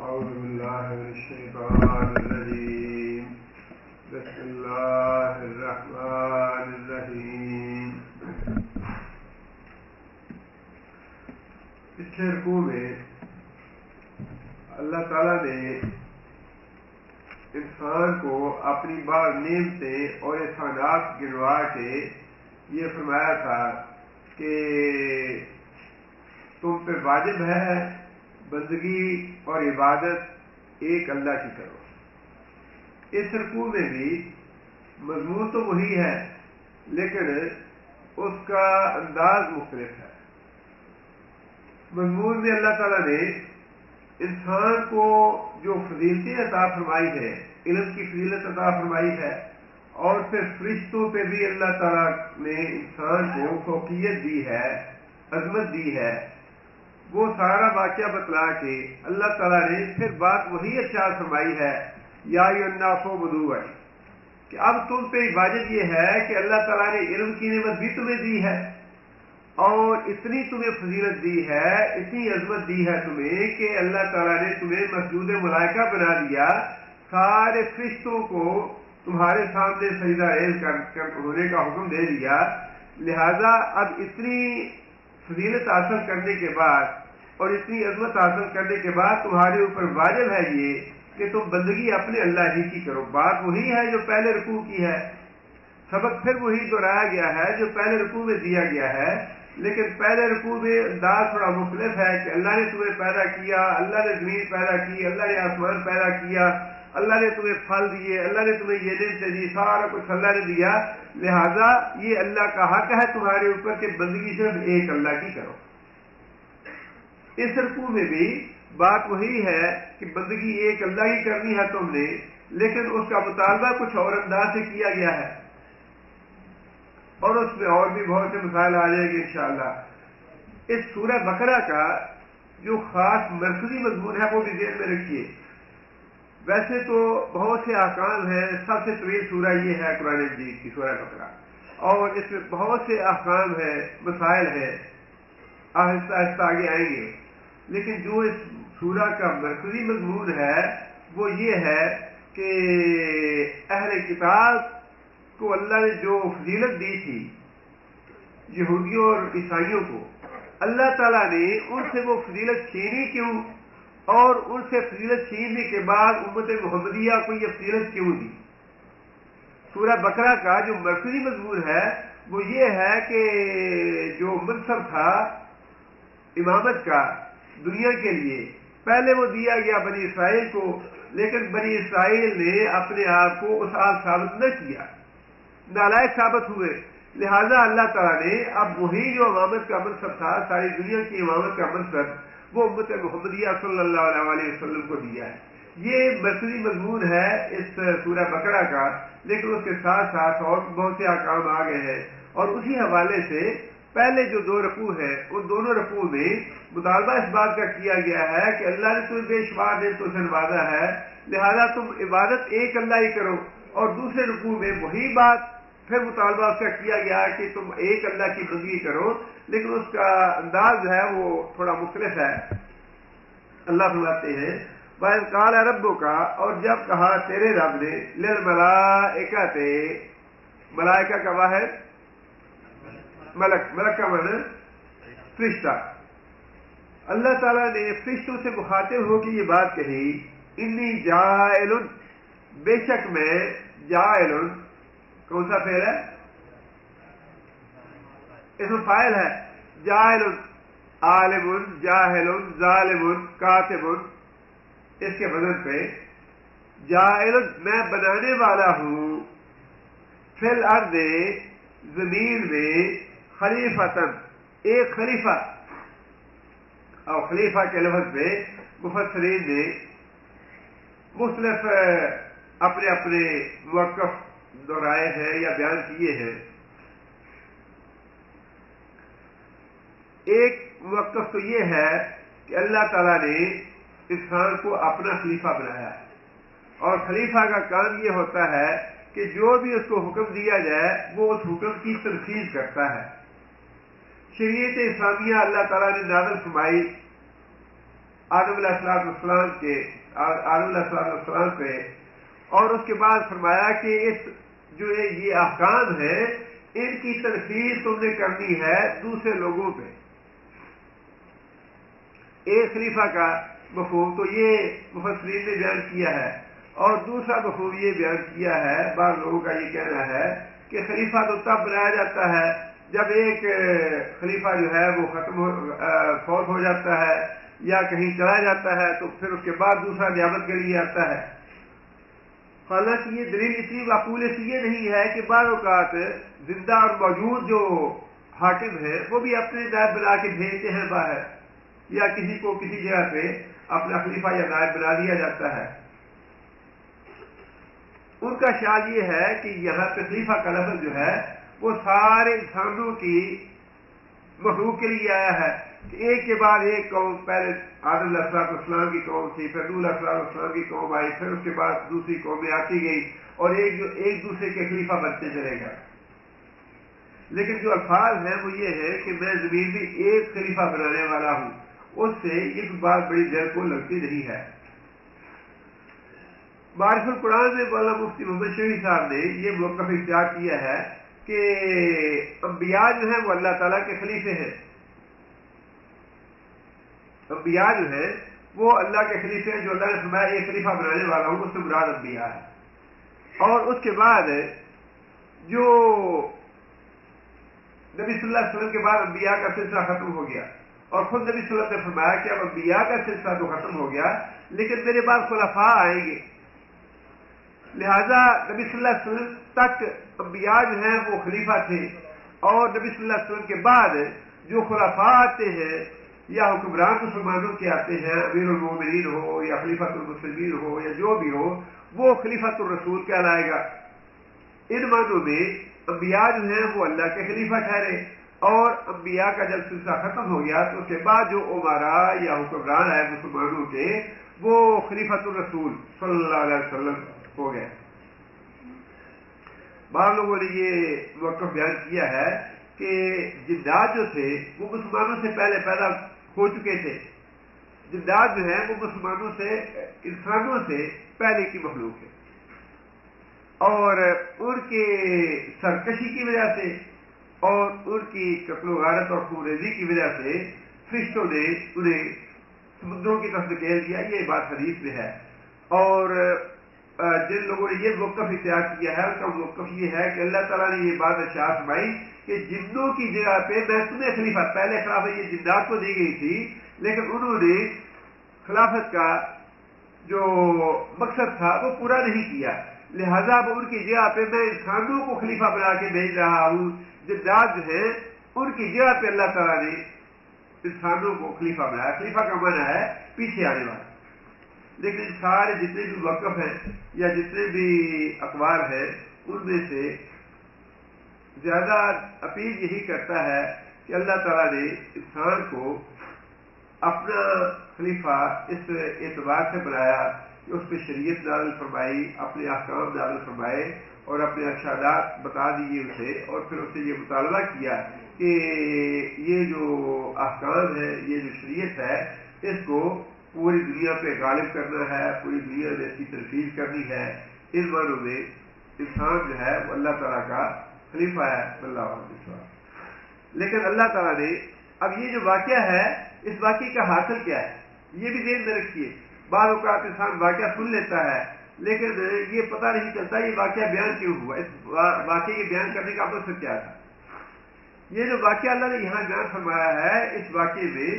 أعوذ بالله من الشيطان الرجيم. بسم الله الرحمن الرحیم. پچھلے رکوع میں اللہ تعالیٰ نے انسان کو اپنی بعض نعمتیں اور احسانات گنوا کے یہ فرمایا تھا کہ تم پہ واجب ہے بندگی اور عبادت ایک اللہ کی کرو. اس رکوع میں بھی مضمون تو وہی ہے لیکن اس کا انداز مختلف ہے. مضمون میں اللہ تعالیٰ نے انسان کو جو فضیلتیں عطا فرمائی ہے، علم کی فضیلت عطا فرمائی ہے، اور پھر فرشتوں پہ بھی اللہ تعالیٰ نے انسان کو فوقیت دی ہے، عظمت دی ہے، وہ سارا واقعہ بتلا کے اللہ تعالیٰ نے پھر بات وہی ارشاد فرمائی ہے یا ایھا الناس اعبدوا، کہ اب تم پہ واجب یہ ہے کہ اللہ تعالیٰ نے علم کی نعمت بھی تمہیں دی ہے اور اتنی تمہیں فضیلت دی ہے، اتنی عظمت دی ہے تمہیں کہ اللہ تعالیٰ نے تمہیں مسجود ملائکہ بنا دیا، سارے فرشتوں کو تمہارے سامنے سجدہ ریز ہونے کا حکم دے دیا. لہذا اب اتنی فضیلت حاصل کرنے کے بعد اور اتنی عظمت حاصل کرنے کے بعد تمہارے اوپر واجب ہے یہ کہ تم بندگی اپنے اللہ ہی کی کرو. بات وہی ہے جو پہلے رکوع کی ہے، سبق پھر وہی دہرایا گیا ہے جو پہلے رکوع میں دیا گیا ہے، لیکن پہلے رکوع میں انداز تھوڑا مختلف ہے کہ اللہ نے تمہیں پیدا کیا، اللہ نے زمین پیدا کی، اللہ نے آسمان پیدا کیا، اللہ نے تمہیں پھل دیے، اللہ نے تمہیں یہ نعمتیں دی، سارا کچھ اللہ نے دیا. لہذا یہ اللہ کا حق ہے تمہارے اوپر کہ بندگی صرف ایک اللہ کی کرو. اس رکوع میں بھی بات وہی ہے کہ بندگی ایک اللہ کی کرنی ہے تم نے، لیکن اس کا مطالبہ کچھ اور انداز سے کیا گیا ہے، اور اس میں اور بھی بہت سے مسائل آ جائیں گے انشاءاللہ. اس سورہ بقرہ کا جو خاص مرکزی مضمون ہے وہ بھی ذہن میں رکھیے. ویسے تو بہت سے احکام ہیں، سب سے طویل سورہ یہ ہے قرآن مجید کی سورہ بقرہ، اور اس میں بہت سے احکام ہیں، مسائل ہیں، آہستہ آہستہ آگے آئیں گے. لیکن جو اس سورہ کا مرکزی مضمون ہے وہ یہ ہے کہ اہل کتاب کو اللہ نے جو فضیلت دی تھی، یہودیوں اور عیسائیوں کو، اللہ تعالیٰ نے ان سے وہ فضیلت چھینی کیوں، اور ان سے فضیلت چھیننے کے بعد امت محمدیہ کو یہ فضیلت کیوں دی. سورہ بقرہ کا جو مرکزی مضمون ہے وہ یہ ہے کہ جو منصب تھا امامت کا دنیا کے لیے، پہلے وہ دیا گیا بنی اسرائیل کو، لیکن بنی اسرائیل نے اپنے آپ کو اس آل ثابت نہ کیا، نالائق ثابت ہوئے. لہذا اللہ تعالیٰ نے اب وہی جو امامت کا منصب تھا، ساری دنیا کی امامت کا منصب، وہ امت محمدیہ صلی اللہ علیہ وسلم کو دیا ہے. یہ مرکزی مضمون ہے اس سورہ بقرہ کا، لیکن اس کے ساتھ ساتھ اور بہت سے احکام آ گئے ہیں، اور اسی حوالے سے پہلے جو دو رکوع ہیں ان دونوں رکوع میں مطالبہ اس بات کا کیا گیا ہے کہ اللہ نے تمہیں بے شمار نعمتوں سے نوازا ہے، لہذا تم عبادت ایک اللہ ہی کرو. اور دوسرے رکوع میں وہی بات پھر مطالبہ اس کا کیا گیا کہ تم ایک اللہ کی بندگی کرو، لیکن اس کا انداز جو ہے وہ تھوڑا مختلف ہے. اللہ فرماتے ہیں وَإِذْ قَالَ رَبُّكَ، اور جب کہا تیرے رب نے، لِلْمَلَائِكَةِ، ملائکہ کا واحد ملک، ملک کا معنی فرشتہ. اللہ تعالیٰ نے فرشتوں سے مخاطب ہو کے یہ بات کہی، انی جاعل، بے شک میں، جاعل کون سا فعل ہے؟ اسم فاعل ہے. جاعل، عالم، جاہل، ظالم، کاتب، اس کے وزن پہ جاعل، میں بنانے والا ہوں، فی الارض، زمین میں، خلیفتاً، ایک خلیفہ. اور خلیفہ کے لفظ پہ مفسرین نے مختلف اپنے اپنے موقف دہرائے ہیں یا بیان کیے ہیں. ایک موقف تو یہ ہے کہ اللہ تعالیٰ نے انسان کو اپنا خلیفہ بنایا ہے، اور خلیفہ کا کام یہ ہوتا ہے کہ جو بھی اس کو حکم دیا جائے وہ اس حکم کی تنفیذ کرتا ہے. شریعت اسلامیہ اللہ تعالیٰ نے نازل فرمائی، آدم علیہ السلام پہ، اور اس کے بعد فرمایا کہ جو یہ احکام ہے ان کی تنفیذ تم نے کرنی ہے دوسرے لوگوں پہ۔ ایک خلیفہ کا مفہوم تو یہ مفسرین نے بیان کیا ہے، اور دوسرا مفہوم یہ بیان کیا ہے، بعض لوگوں کا یہ کہنا ہے کہ خلیفہ تو تب بنایا جاتا ہے جب ایک خلیفہ جو ہے وہ فوت ہو جاتا ہے یا کہیں چلا جاتا ہے، تو پھر اس کے بعد دوسرا نیابت کے لیے آتا ہے۔ حالانکہ یہ دلیل اتنی معقول اس لیے نہیں ہے کہ بعض اوقات زندہ اور موجود جو حاکم ہیں وہ بھی اپنے نائب بنا کے بھیجتے ہیں باہر، یا کسی کو کسی جگہ پہ اپنا خلیفہ یا نائب بنا دیا جاتا ہے۔ ان کا خیال یہ ہے کہ یہاں پہ خلیفہ کا لفظ جو ہے وہ سارے انسانوں کی مخلوق کے لیے آیا ہے، کہ ایک کے بعد ایک قوم، پہلے آدم علیہ السلام کی قوم تھی، پھر نوح علیہ السلام کی قوم آئی، پھر اس کے بعد دوسری قومیں آتی گئی، اور ایک دوسرے کے خلیفہ بنتے چلے گئے۔ لیکن جو الفاظ ہیں وہ یہ ہے کہ میں زمین میں ایک خلیفہ بنانے والا ہوں، اس سے یہ بات بڑی دیر کو لگتی نہیں ہے۔ معرف القرآن میں مولانا مفتی محمد شفیع صاحب نے یہ موقف اختیار کیا ہے کہ انبیاء جو ہیں وہ اللہ تعالیٰ کے خلیفے ہیں، انبیاء جو ہیں وہ اللہ کے خلیفے ہیں، جو اللہ نے فرمایا ایک خلیفہ بنانے والا ہوں، اس سے مراد انبیاء ہے۔ اور اس کے بعد جو نبی صلی اللہ علیہ وسلم کے بعد انبیاء کا سلسلہ ختم ہو گیا، اور خود نبی صلی اللہ علیہ وسلم نے فرمایا کہ اب انبیاء کا سلسلہ تو ختم ہو گیا، لیکن میرے بعد خلفاء آئیں گے، لہذا نبی صلی اللہ علیہ وسلم تک انبیاء جو ہیں وہ خلیفہ تھے، اور نبی صلی اللہ علیہ وسلم کے بعد جو خلفاء آتے ہیں یا حکمران مسلمانوں کے آتے ہیں، امیر المومنین ہو یا خلیفۃ المسلمین ہو یا جو بھی ہو، وہ خلیفۃ الرسول کہلائے گا۔ ان معنوں میں انبیاء جو ہیں وہ اللہ کے خلیفہ ٹھہرے، اور انبیاء کا جب سلسلہ ختم ہو گیا تو اس کے بعد جو عمراء یا حکمران آئے مسلمانوں کے، وہ خلیفۃ الرسول صلی اللہ علیہ وسلم ہو گئے۔ بعض لوگوں نے یہ موقف بیان کیا ہے کہ جنات جو تھے وہ مسلمانوں سے پہلے پیدا ہو چکے تھے، جنات جو ہیں وہ مسلمانوں سے، انسانوں سے پہلے کی مخلوق ہے، اور ان کے سرکشی کی وجہ سے اور ان کی قتل و غارت اور خون ریزی کی وجہ سے فرشتوں نے انہیں سمندروں کی طرف دھکیل دیا۔ یہ بات حدیث میں ہے، اور جن لوگوں نے یہ موقف اختیار کیا ہے ان کا موقف یہ ہے کہ اللہ تعالیٰ نے یہ بات ارشاد فرمائی کہ جنوں کی جگہ پہ میں تمہیں خلیفہ، پہلے خلافت یہ جنات کو دی گئی تھی، لیکن انہوں نے خلافت کا جو مقصد تھا وہ پورا نہیں کیا، لہذا اب ان کی جگہ پہ میں انسانوں کو خلیفہ بنا کے بھیج رہا ہوں۔ جنات جو ہیں ان کی جگہ پہ اللہ تعالیٰ نے انسانوں کو خلیفہ بنایا۔ خلیفہ کا معنی ہے پیچھے آنے والا۔ لیکن سارے جتنے بھی وقف ہیں یا جتنے بھی اقوال ہیں ان میں سے زیادہ اپیل یہی کرتا ہے کہ اللہ تعالیٰ نے انسان کو اپنا خلیفہ اس اعتبار سے بنایا کہ اس پہ شریعت نازل فرمائی، اپنے احکام نازل فرمائے اور اپنے ارشادات بتا دیے اسے، اور پھر اسے یہ مطالبہ کیا کہ یہ جو احکام ہے، یہ جو شریعت ہے، اس کو پوری دنیا پہ غالب کرنا ہے، پوری دنیا میں اس کی تنفیذ کرنی ہے۔ ان معنوں میں انسان جو ہے وہ اللہ تعالیٰ کا خلیفہ ہے صلی اللہ علیہ وسلم۔ لیکن اللہ تعالیٰ نے اب یہ جو واقعہ ہے، اس واقعے کا حاصل کیا ہے یہ بھی ذہن میں رکھیے۔ بعض اوقات انسان واقعہ سن لیتا ہے لیکن یہ پتہ نہیں چلتا یہ واقعہ بیان کیوں ہوا، اس واقعے کے بیان کرنے کا مقصد کیا تھا۔ یہ جو واقعہ اللہ نے یہاں بیان فرمایا ہے، اس واقعے میں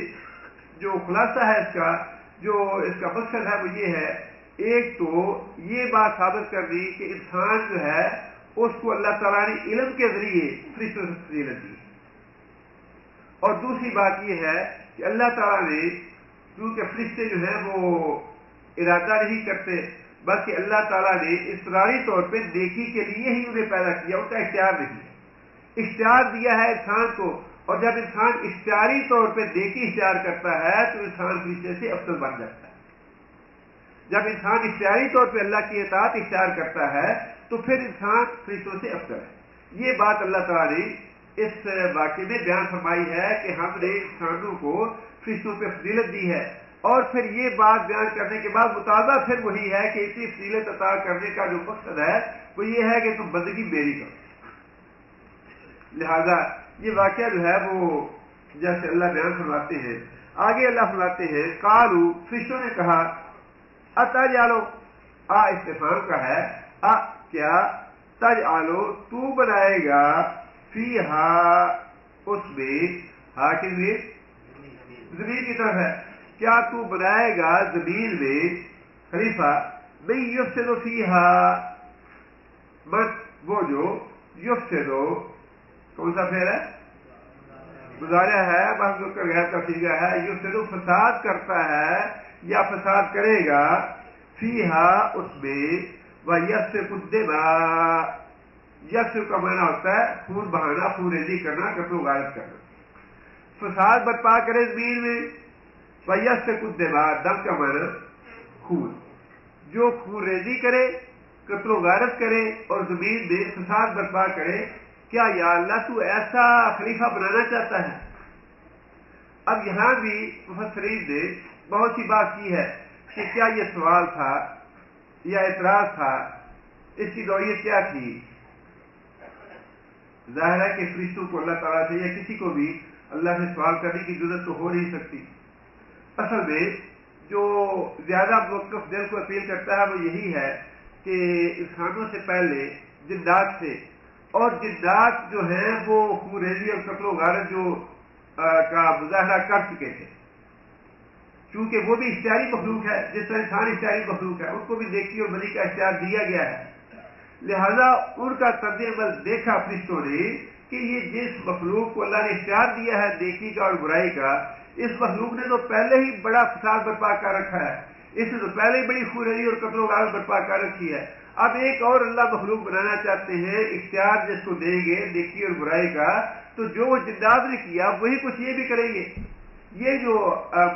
جو خلاصہ ہے جو اس کا مقصد ہے وہ یہ ہے، ایک تو یہ بات ثابت کرنی کہ انسان جو ہے اس کو اللہ تعالیٰ نے علم کے ذریعے فرشتوں سے فضیلت دی، اور دوسری بات یہ ہے کہ اللہ تعالیٰ نے کیونکہ فرشتے جو ہیں وہ ارادہ نہیں کرتے، بلکہ اللہ تعالیٰ نے اضطراری طور پہ نیکی کے لیے ہی انہیں پیدا کیا، ان کا اختیار نہیں، اختیار دیا ہے انسان کو، اور جب انسان اختیاری طور پہ نیکی اختیار کرتا ہے تو انسان فرشتے سے افضل بن جاتا ہے۔ جب انسان اختیاری طور پہ اللہ کی اطاعت اختیار کرتا ہے تو پھر انسان فرشتوں سے افضل ہے۔ یہ بات اللہ تعالیٰ نے اس واقعے میں بیان فرمائی ہے کہ ہم نے انسانوں کو فرشتوں پہ فضیلت دی ہے، اور پھر یہ بات بیان کرنے کے بعد مطالبہ پھر وہی ہے کہ اتنی فضیلت عطا کرنے کا جو مقصد ہے وہ یہ ہے کہ تم بندگی میری کرو. لہذا یہ واقعہ جو ہے وہ جیسے اللہ بیان فرماتے ہیں. آگے اللہ فرماتے ہیں قالو فرشتوں نے کہا اتجعلو استفہام کا ہے کیا تجعلو تو بنائے گا فیہا اس میں کے لیے زمین کی طرف ہے کیا تو بنائے گا زمین میں خلیفہ من یفسد فیہا من وہ جو یفسد کون سا پھر ہے گزارا ہے محضور کا غیر کا سیگا ہے یفسد فساد کرتا ہے یا فساد کرے گا فیہا اس میں ویسفک الدماء یسف کا معنی ہوتا ہے خون بہانا خون ریزی کرنا قتل و غارت کرنا فساد برپا کرے زمین میں ویسفک الدماء دم کا معنی خون جو خون ریزی کرے قتل و غارت کرے اور زمین میں فساد برپا کرے کیا یا اللہ تو ایسا خلیفہ بنانا چاہتا ہے. اب یہاں بھی مفسرین نے بہت سی بات کی ہے کہ کیا یہ سوال تھا یا اعتراض تھا اس کی نوعیت کیا تھی. ظاہر ہے کہ فرشتوں کو اللہ تعالیٰ سے یا کسی کو بھی اللہ سے سوال کرنے کی ضرورت تو ہو نہیں سکتی. اصل میں جو زیادہ موقف دل کو اپیل کرتا ہے وہ یہی ہے کہ انسانوں سے پہلے جنات سے اور جنات جو ہیں وہ خوریزی اور قتل و غارت جو کا مظاہرہ کر چکے تھے چونکہ وہ بھی اختیاری مخلوق ہے جس طرح انسان اختیاری مخلوق ہے ان کو بھی نیکی اور بدی کا اختیار دیا گیا ہے. لہذا ان کا طرز عمل دیکھا فرشتوں نے کہ یہ جس مخلوق کو اللہ نے اختیار دیا ہے نیکی کا اور برائی کا اس مخلوق نے تو پہلے ہی بڑا فساد برپا کر رکھا ہے اس نے تو پہلے ہی بڑی خوریزی اور قتل و غارت برپا کر رکھی ہے. اب ایک اور اللہ مخلوق بنانا چاہتے ہیں اختیار جس کو دیں گے نیکی اور برائی کا تو جو وہ جنات نے کیا وہی کچھ یہ بھی کریں گے. یہ جو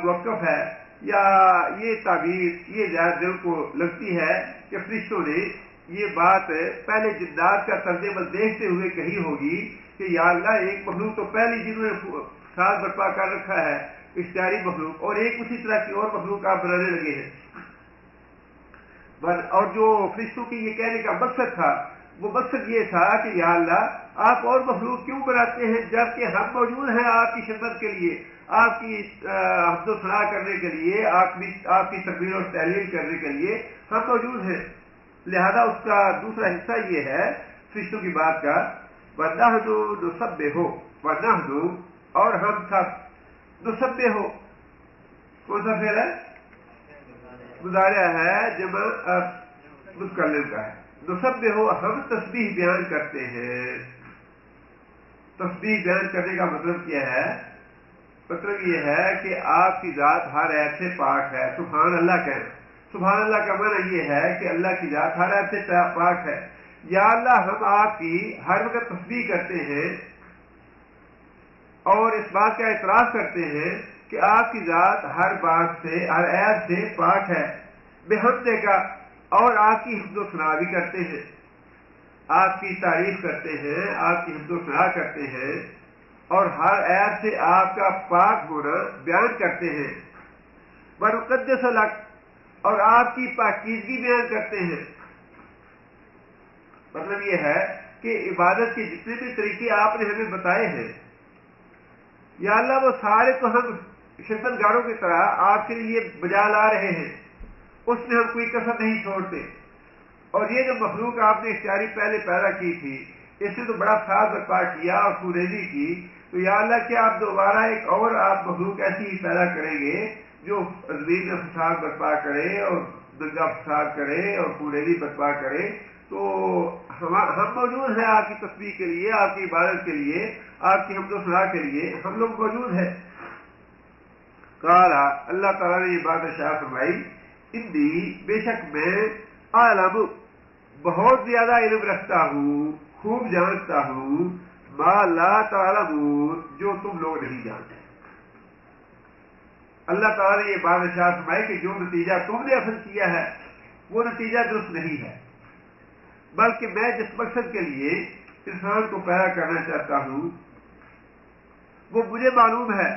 موقف ہے یا یہ تعبیر یہ دل کو لگتی ہے کہ فرشتوں نے یہ بات پہلے جنات کا طرز عمل دیکھتے ہوئے کہی ہوگی کہ یا اللہ ایک مخلوق تو پہلی جنہوں نے فساد برپا کر رکھا ہے اختیاری مخلوق اور ایک اسی طرح کی اور مخلوق آپ بنانے لگے ہیں. اور جو فرشتوں کی یہ کہنے کا مقصد تھا وہ مقصد یہ تھا کہ یا اللہ آپ اور مخلوق کیوں بناتے ہیں جبکہ ہم موجود ہیں آپ کی خدمت کے لیے آپ کی حمد و ثنا کرنے کے لیے آپ کی تکبیر اور تحلیل کرنے کے لیے ہم موجود ہیں. لہذا اس کا دوسرا حصہ یہ ہے فرشتوں کی بات کا وَنَحْنُ نُسَبِّحُ وَنَحْنُ اور ہم سب نُسَبِّحُ کون سا فعل ہے گزارا ہے جمع متکلم کا ہے. نسبح ہم تسبیح بیان کرتے ہیں. تسبیح بیان کرنے کا مطلب کیا ہے مطلب یہ ہے کہ آپ کی ذات ہر عیب سے پاک ہے. سبحان اللہ کہنا. سبحان اللہ کا معنی یہ ہے کہ اللہ کی ذات ہر عیب سے پاک ہے. یا اللہ ہم آپ کی ہر وقت تسبیح کرتے ہیں اور اس بات کا اعتراف کرتے ہیں کہ آپ کی ذات ہر بات سے ہر عیب سے پاک ہے. بحمدے کا اور آپ کی حمد و ثنا بھی کرتے ہیں آپ کی تعریف کرتے ہیں آپ کی حمد و ثنا کرتے ہیں اور ہر عیب سے آپ کا پاک ہونا بیان کرتے ہیں. ونقدس لک اور آپ کی پاکیزگی بیان کرتے ہیں. مطلب یہ ہے کہ عبادت کے جتنے بھی طریقے آپ نے ہمیں بتائے ہیں یا اللہ وہ سارے تو ہم خدمت گاروں کی طرح آپ کے لیے بجا لا رہے ہیں اس میں ہم کوئی کسر نہیں چھوڑتے. اور یہ جو مخلوق آپ نے اختیاری پہلے پیدا کی تھی اس نے تو بڑا فساد برپا کیا اور خوریزی کی تو یا اللہ کیا آپ دوبارہ ایک اور آپ مخلوق ایسی ہی پیدا کریں گے جو زمین میں فساد برپا کرے اور دنگا فساد کرے اور خوریزی برپا کرے. تو ہم موجود ہیں آپ کی تسبیح کے لیے آپ کی عبادت کے لیے آپ کی حمد و ثنا کے لیے ہم لوگ موجود ہیں. کہا اللہ تعالیٰ نے یہ بات ارشاد فرمائی انی بے شک میں عالم بہت زیادہ علم رکھتا ہوں خوب جانتا ہوں ما لا تعلمون جو تم لوگ نہیں جانتے. اللہ تعالیٰ نے یہ بات ارشاد فرمائی کہ جو نتیجہ تم نے اخذ کیا ہے وہ نتیجہ درست نہیں ہے بلکہ میں جس مقصد کے لیے انسان کو پیدا کرنا چاہتا ہوں وہ مجھے معلوم ہے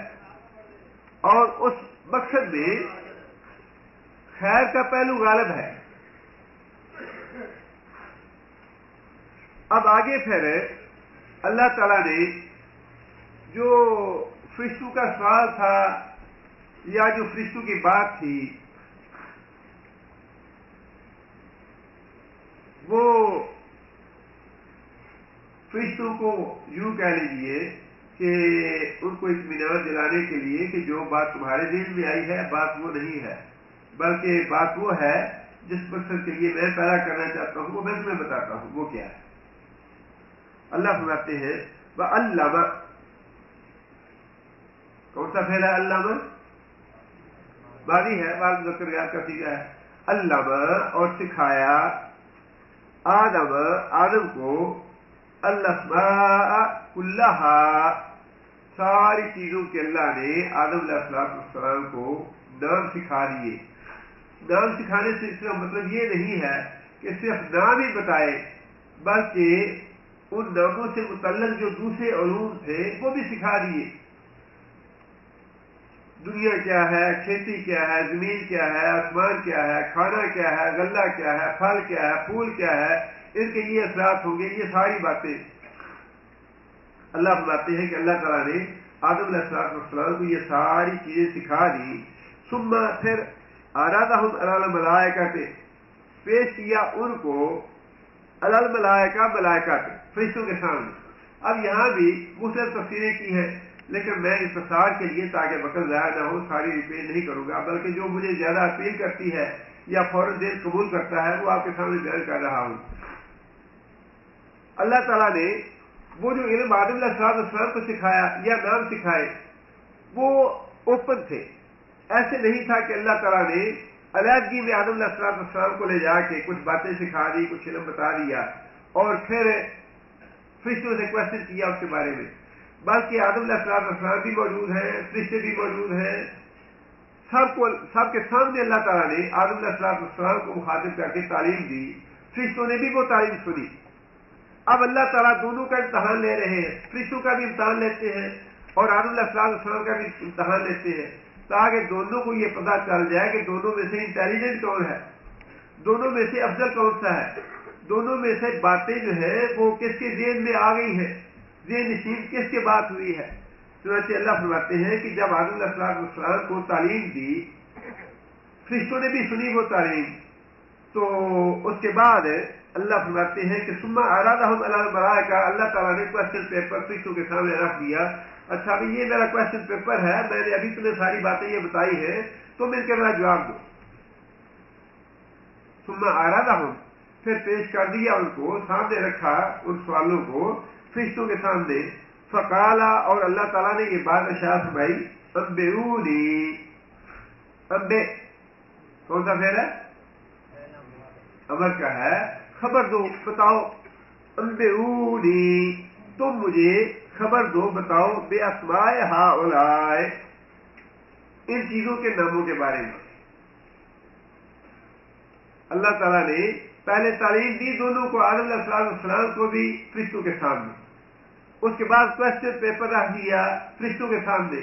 اور اس مقصد میں خیر کا پہلو غالب ہے. اب آگے پھر اللہ تعالیٰ نے جو فرشتوں کا سوال تھا یا جو فرشتوں کی بات تھی وہ فرشتوں کو یوں کہہ لیجیے کہ ان کو اطمینان دلانے کے لیے کہ جو بات تمہارے ذہن میں آئی ہے بات وہ نہیں ہے، بلکہ بات وہ ہے جس مقصد کے لیے میں پیدا کرنا چاہتا ہوں وہ میں تمہیں بتاتا ہوں وہ کیا ہے. اللہ فرماتے ہیں وَعَلَّمَ، کون سا پھیلا علامہ؟ ماضی ہے، بعض مذکر یاد کا سیغہ ہے. علامہ، اور سکھایا، آدم کو، الاسماء کلہا، ساری چیزوں کے اللہ نے آدم علیہ السلام کو نام سکھا دیے. نام سکھانے سے اس کا مطلب یہ نہیں ہے کہ صرف نام ہی بتائے، بلکہ ان ناموں سے متعلق جو دوسرے علوم تھے وہ بھی سکھا دیے. دنیا کیا ہے، کھیتی کیا ہے، زمین کیا ہے، آسمان کیا ہے، کھانا کیا ہے، غلہ کیا ہے، پھل کیا ہے، پھول کیا ہے، ان کے یہ اثرات ہوں گے، یہ ساری باتیں اللہ فرماتے ہیں کہ اللہ تعالیٰ نے آدم علیہ السلام کو یہ ساری چیزیں سکھا دی. ثم، پھر ارادہم علی الملائکۃ، پیش کیا ان کو علی الملائکہ، ملائکہ پہ، فرشتوں کے سامنے. اب یہاں بھی مختلف تفسیریں کی ہیں، لیکن میں اختصار کے لیے تاکہ وقت ضائع نہ ہو ساری ریپیٹ نہیں کروں گا، بلکہ جو مجھے زیادہ اپیل کرتی ہے یا فوراً دل قبول کرتا ہے وہ آپ کے سامنے بیان کر رہا ہوں. اللہ تعالیٰ نے وہ جو علم آدم علیہ السلام کو سکھایا یا نام سکھائے وہ اوپن تھے. ایسے نہیں تھا کہ اللہ تعالیٰ نے علیحدگی میں آدم علیہ السلام کو لے جا کے کچھ باتیں سکھا دی، کچھ علم بتا دیا اور پھر فرشتوں سے کوشچن کیا اس کے بارے میں، بلکہ آدم علیہ السلام بھی موجود ہیں، فرشتے بھی موجود ہیں، سب کے سامنے اللہ تعالیٰ نے آدم علیہ السلام کو مخاطب کر کے تعلیم دی. فرشتوں نے بھی وہ تعلیم سنی. اب اللہ تعالیٰ دونوں کا امتحان لے رہے ہیں، فرشتوں کا بھی امتحان لیتے ہیں اور آدم علیہ السلام کا بھی امتحان لیتے ہیں، تاکہ دونوں کو یہ پتہ چل جائے کہ دونوں میں سے انٹیلیجنٹ کون ہے، دونوں میں سے افضل کون سا ہے، دونوں میں سے باتیں جو ہے وہ کس کے ذہن میں آ گئی ہے، ذہن نشین کس کے بات ہوئی ہے. چنانچہ اللہ فرماتے ہیں کہ جب آدم علیہ السلام کو تعلیم دی، فرشتوں نے بھی سنی وہ تعلیم، تو اس کے بعد اللہ فرماتے ہیں کہ ثم ارادہم علی الملائکہ، اللہ تعالیٰ نے کوشچن پیپر فرشتوں کے سامنے رکھ دیا. اچھا ابھی یہ میرا کوشچن پیپر ہے، میں نے ابھی تمہیں ساری باتیں یہ بتائی ہیں، تم ان کے میرا جواب دو. ثم ارادہم، پھر پیش کر دیا ان کو، سامنے رکھا ان سوالوں کو فرشتوں کے سامنے. فقالا، اور اللہ تعالیٰ نے یہ بات ارشاد فرمائی، انبئونی، انبے کون سا پھر ہے؟ امر کا ہے، خبر دو، بتاؤ. انبئونی، تم مجھے خبر دو، بتاؤ، بے اسماء ہؤلاء، ان چیزوں کے ناموں کے بارے میں. اللہ تعالیٰ نے پہلے تعلیم دی دونوں کو، آدم علیہ السلام کو بھی فرشتوں کے سامنے. اس کے بعد کوشچن پیپر رکھ دیا فرشتوں کے سامنے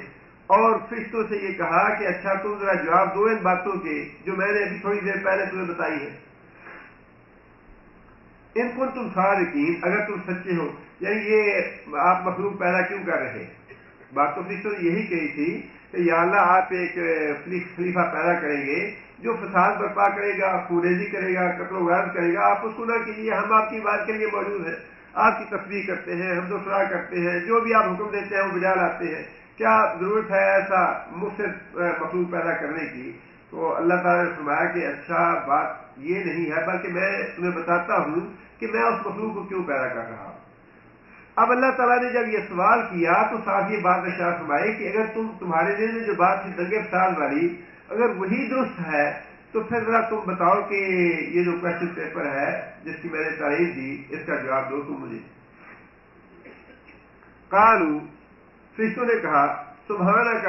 اور فرشتوں سے یہ کہا کہ اچھا تم ذرا جواب دو ان باتوں کے جو میں نے ابھی تھوڑی دیر پہلے تمہیں بتائی ہے. ان کو تم صادقین، اگر تم سچے ہو. یعنی یہ آپ مخلوق پیدا کیوں کر رہے؟ بات تو فرشتوں نے یہی کہی تھی کہ یا اللہ آپ ایک خلیفہ پیدا کریں گے جو فساد برپا کرے گا، خوریزی کرے گا، قتل و غارت کرے گا. آپ اس کو نہ کیجیے، ہم آپ کی بات کے لیے موجود ہیں، آپ کی تصدیق کرتے ہیں، حمد و ثنا کرتے ہیں، جو بھی آپ حکم دیتے ہیں وہ بجا لاتے ہیں. کیا ضرورت ہے ایسا مفسد مخلوق پیدا کرنے کی؟ تو اللہ تعالیٰ نے فرمایا کہ اچھا بات یہ نہیں ہے، بلکہ میں تمہیں بتاتا ہوں کہ میں اس مخلوق کو کیوں پیدا کر رہا ہوں. اب اللہ تعالیٰ نے جب یہ سوال کیا تو ساتھ یہ بات ارشاد فرمائی کہ اگر تمہارے ذہن میں جو بات تھی دنگے فساد والی، اگر وہی درست ہے تو پھر ذرا تم بتاؤ کہ یہ جو کوشچن پیپر ہے جس کی میں نے تعریف دی اس کا جواب دو تم مجھے. قالو، فرشتوں نے کہا، سبحانک،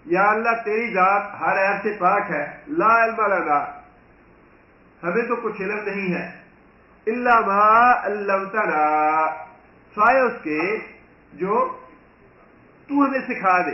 یا اللہ تیری ذات ہر عیب سے پاک ہے، لا علم لنا، ہمیں تو کچھ علم نہیں ہے، الا ما علمتنا، سوائے اس کے جو تو ہمیں سکھا دے.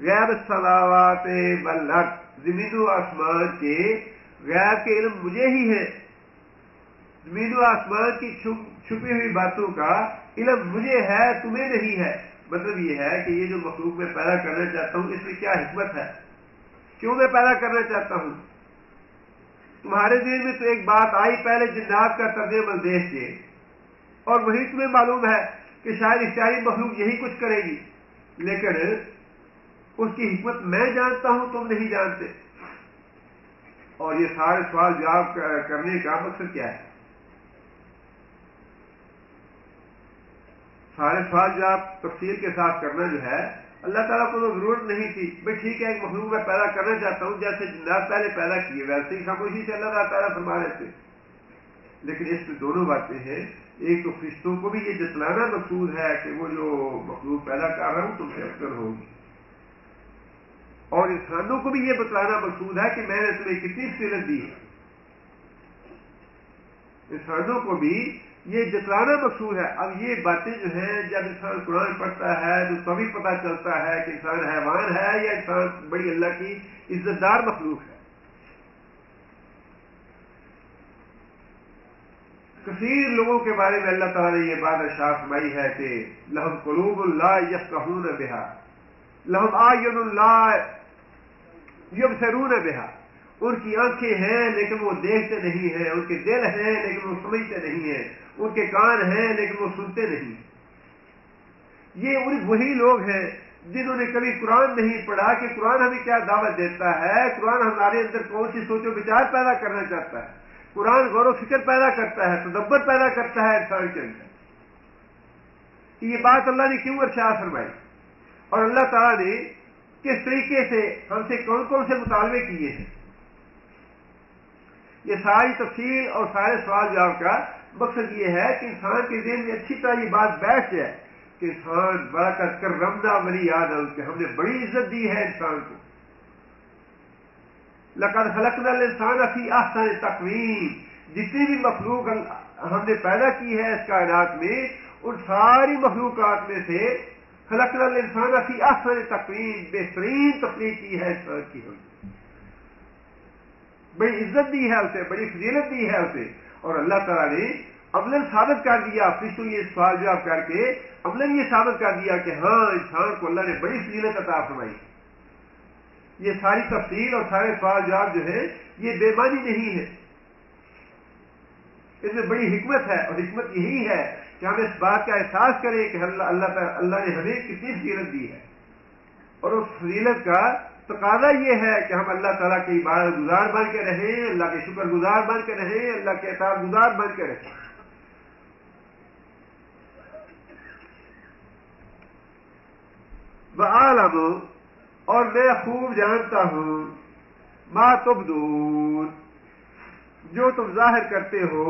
غیب السماوات والارض، زمین و آسمان کے غیب کے علم مجھے ہی ہے، زمین و آسمان کی چھپی ہوئی باتوں کا علم مجھے ہے، تمہیں نہیں ہے۔ مطلب یہ ہے کہ یہ جو مخلوق میں پیدا کرنا چاہتا ہوں اس میں کیا حکمت ہے، کیوں میں پیدا کرنا چاہتا ہوں۔ تمہارے ذہن میں تو ایک بات آئی پہلے جنات کا طرز عمل دیکھ کے، اور وہی تمہیں معلوم ہے کہ شاید اختیاری مخلوق یہی کچھ کرے گی، لیکن اس کی حکمت میں جانتا ہوں، تم نہیں جانتے۔ اور یہ سارے سوال جواب کرنے کا مقصد کیا ہے؟ سارے سوال جواب تفصیل کے ساتھ کرنا جو ہے، اللہ تعالیٰ کو تو ضرورت نہیں تھی، بھائی ٹھیک ہے ایک مخلوق میں پیدا کرنا چاہتا ہوں، جیسے جنات پہلے پیدا کیے ویسے ہی خاموشی سے اللہ تعالیٰ فرما رہے تھے۔ لیکن اس میں دونوں باتیں ہیں، ایک تو فرشتوں کو بھی یہ جتلانا مقصود ہے کہ وہ جو مخلوق پیدا کر رہا ہوں تم سے افضل ہوگی، اور انسانوں کو بھی یہ بتلانا مقصود ہے کہ میں نے تمہیں کتنی فضیلت دی ہے۔ انسانوں کو بھی یہ جتلانا مقصود ہے۔ اب یہ باتیں جو ہیں جب انسان قرآن پڑھتا ہے تو تبھی پتہ چلتا ہے کہ انسان حیوان ہے یا انسان بڑی اللہ کی عزت دار مخلوق ہے۔ کثیر لوگوں کے بارے میں اللہ تعالیٰ نے یہ بات ارشاد فرمائی ہے کہ لہم قلوب لا یفقہون بہا، لہم اعین لا یبصرون بہا، ان کی آنکھیں ہیں لیکن وہ دیکھتے نہیں ہیں، ان کے دل ہیں لیکن وہ سمجھتے نہیں ہیں، ان کے کان ہیں لیکن وہ سنتے نہیں۔ یہ وہی لوگ ہیں جنہوں نے کبھی قرآن نہیں پڑھا کہ قرآن ہمیں کیا دعوت دیتا ہے، قرآن ہمارے اندر کون سی سوچ و بچار پیدا کرنا چاہتا ہے، قرآن غور و فکر پیدا کرتا ہے، تدبر پیدا کرتا ہے انسان کے اندر کہ یہ بات اللہ نے کیوں ارشاد فرمائی، اور اللہ تعالیٰ نے کس طریقے سے ہم سے کون کون سے مطالبے کیے ہیں۔ یہ ساری تفصیل اور سارے سوال جواب کا مقصد یہ ہے کہ انسان کے ذہن میں اچھی طرح یہ بات بیٹھ جائے کہ انسان بڑا کر رمضہ ولی آدم، کہ ہم نے بڑی عزت دی ہے انسان کو۔ لقد خلقنا الانسان فی احسن تقویم، جتنی بھی مخلوق ہم نے پیدا کی ہے اس کائنات میں، ان ساری مخلوقات میں سے خلقنا الانسان فی احسن تقویم، بہترین تخلیق کی ہے انسان کی، بڑی عزت دی ہے اسے، بڑی فضیلت دی ہے اسے۔ اور اللہ تعالیٰ نے عملاً ثابت کر دیا، فرشتوں یہ سوال جواب کر کے عملاً یہ ثابت کر دیا کہ ہاں انسان کو اللہ نے بڑی فضیلت عطا فرمائی۔ یہ ساری تفصیل اور سارے سوال جواب جو ہے یہ بے معنی نہیں ہے، اس میں بڑی حکمت ہے، اور حکمت یہی ہے کہ ہم اس بات کا احساس کریں کہ اللہ نے ہمیں کتنی فضیلت دی ہے، اور اس فضیلت کا تقاضا یہ ہے کہ ہم اللہ تعالیٰ کے عبادت گزار بن کے رہیں، اللہ کے شکر گزار بن کے رہیں، اللہ کے اطاعت گزار بن کے رہیں۔ وَأَعْلَمُ، اور میں خوب جانتا ہوں، مَا تُبْدُونَ، جو تم ظاہر کرتے ہو،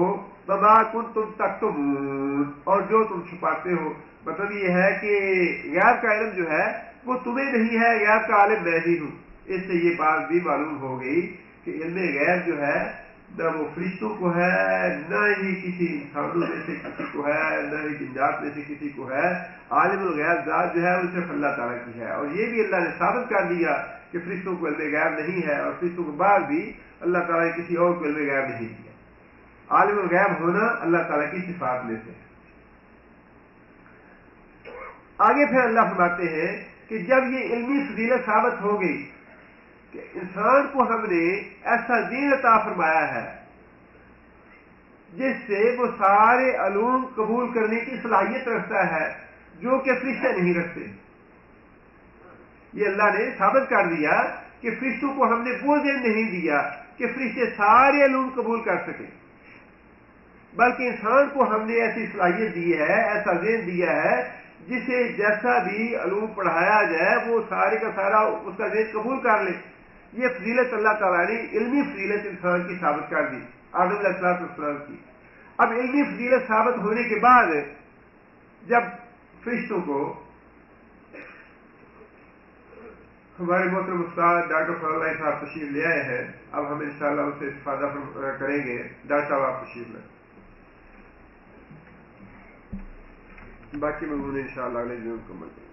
وَمَا كُنْتُمْ تَكْتُمُونَ، اور جو تم چھپاتے ہو۔ مطلب یہ ہے کہ غیب کا علم جو ہے وہ تمہیں نہیں ہے، غیب کا عالم میں ہی ہوں۔ اس سے یہ بات بھی معلوم ہو گئی کہ علم غیب جو ہے نہ وہ فرشتوں کو ہے، نہ ہی کسی انسانوں میں سے کسی کو ہے، نہ ہی جنات میں سے کسی کو ہے۔ عالم الغیب ذات جو ہے وہ صرف اللہ تعالیٰ کی ہے، اور یہ بھی اللہ نے ثابت کر دیا کہ فرشتوں کو علم غیب نہیں ہے، اور فرشتوں کے بعد بھی اللہ تعالیٰ نے کسی اور کو علم غیب نہیں دیا۔ عالم الغیب ہونا اللہ تعالیٰ کی صفات میں سے ہے۔ آگے پھر اللہ فرماتے ہیں کہ جب یہ علمی فضیلت ثابت ہو گئی کہ انسان کو ہم نے ایسا دین عطا فرمایا ہے جس سے وہ سارے علوم قبول کرنے کی صلاحیت رکھتا ہے جو کہ فرشتے نہیں رکھتے، یہ اللہ نے ثابت کر دیا کہ فرشتوں کو ہم نے وہ ذہن نہیں دیا کہ فرشتے سارے علوم قبول کر سکیں، بلکہ انسان کو ہم نے ایسی صلاحیت دی ہے، ایسا ذہن دیا ہے جسے جیسا بھی علوم پڑھایا جائے وہ سارے کا سارا اس کا ذہن قبول کر لے۔ یہ فضیلت اللہ تعالیٰ نے علمی فضیلت انسان کی ثابت کر دی، آدم علیہ السلام کی۔ اب علمی فضیلت ثابت ہونے کے بعد جب فرشتوں کو ہمارے محترم استاد ڈاکٹر فضل اللہ صاحب تشریف لے آئے ہیں، اب ہم انشاءاللہ اس سے استفادہ کریں گے۔ ڈاکٹر صاحب آپ تشریف لیں، باقی مضمون انشاءاللہ اگلے دن مکمل کریں۔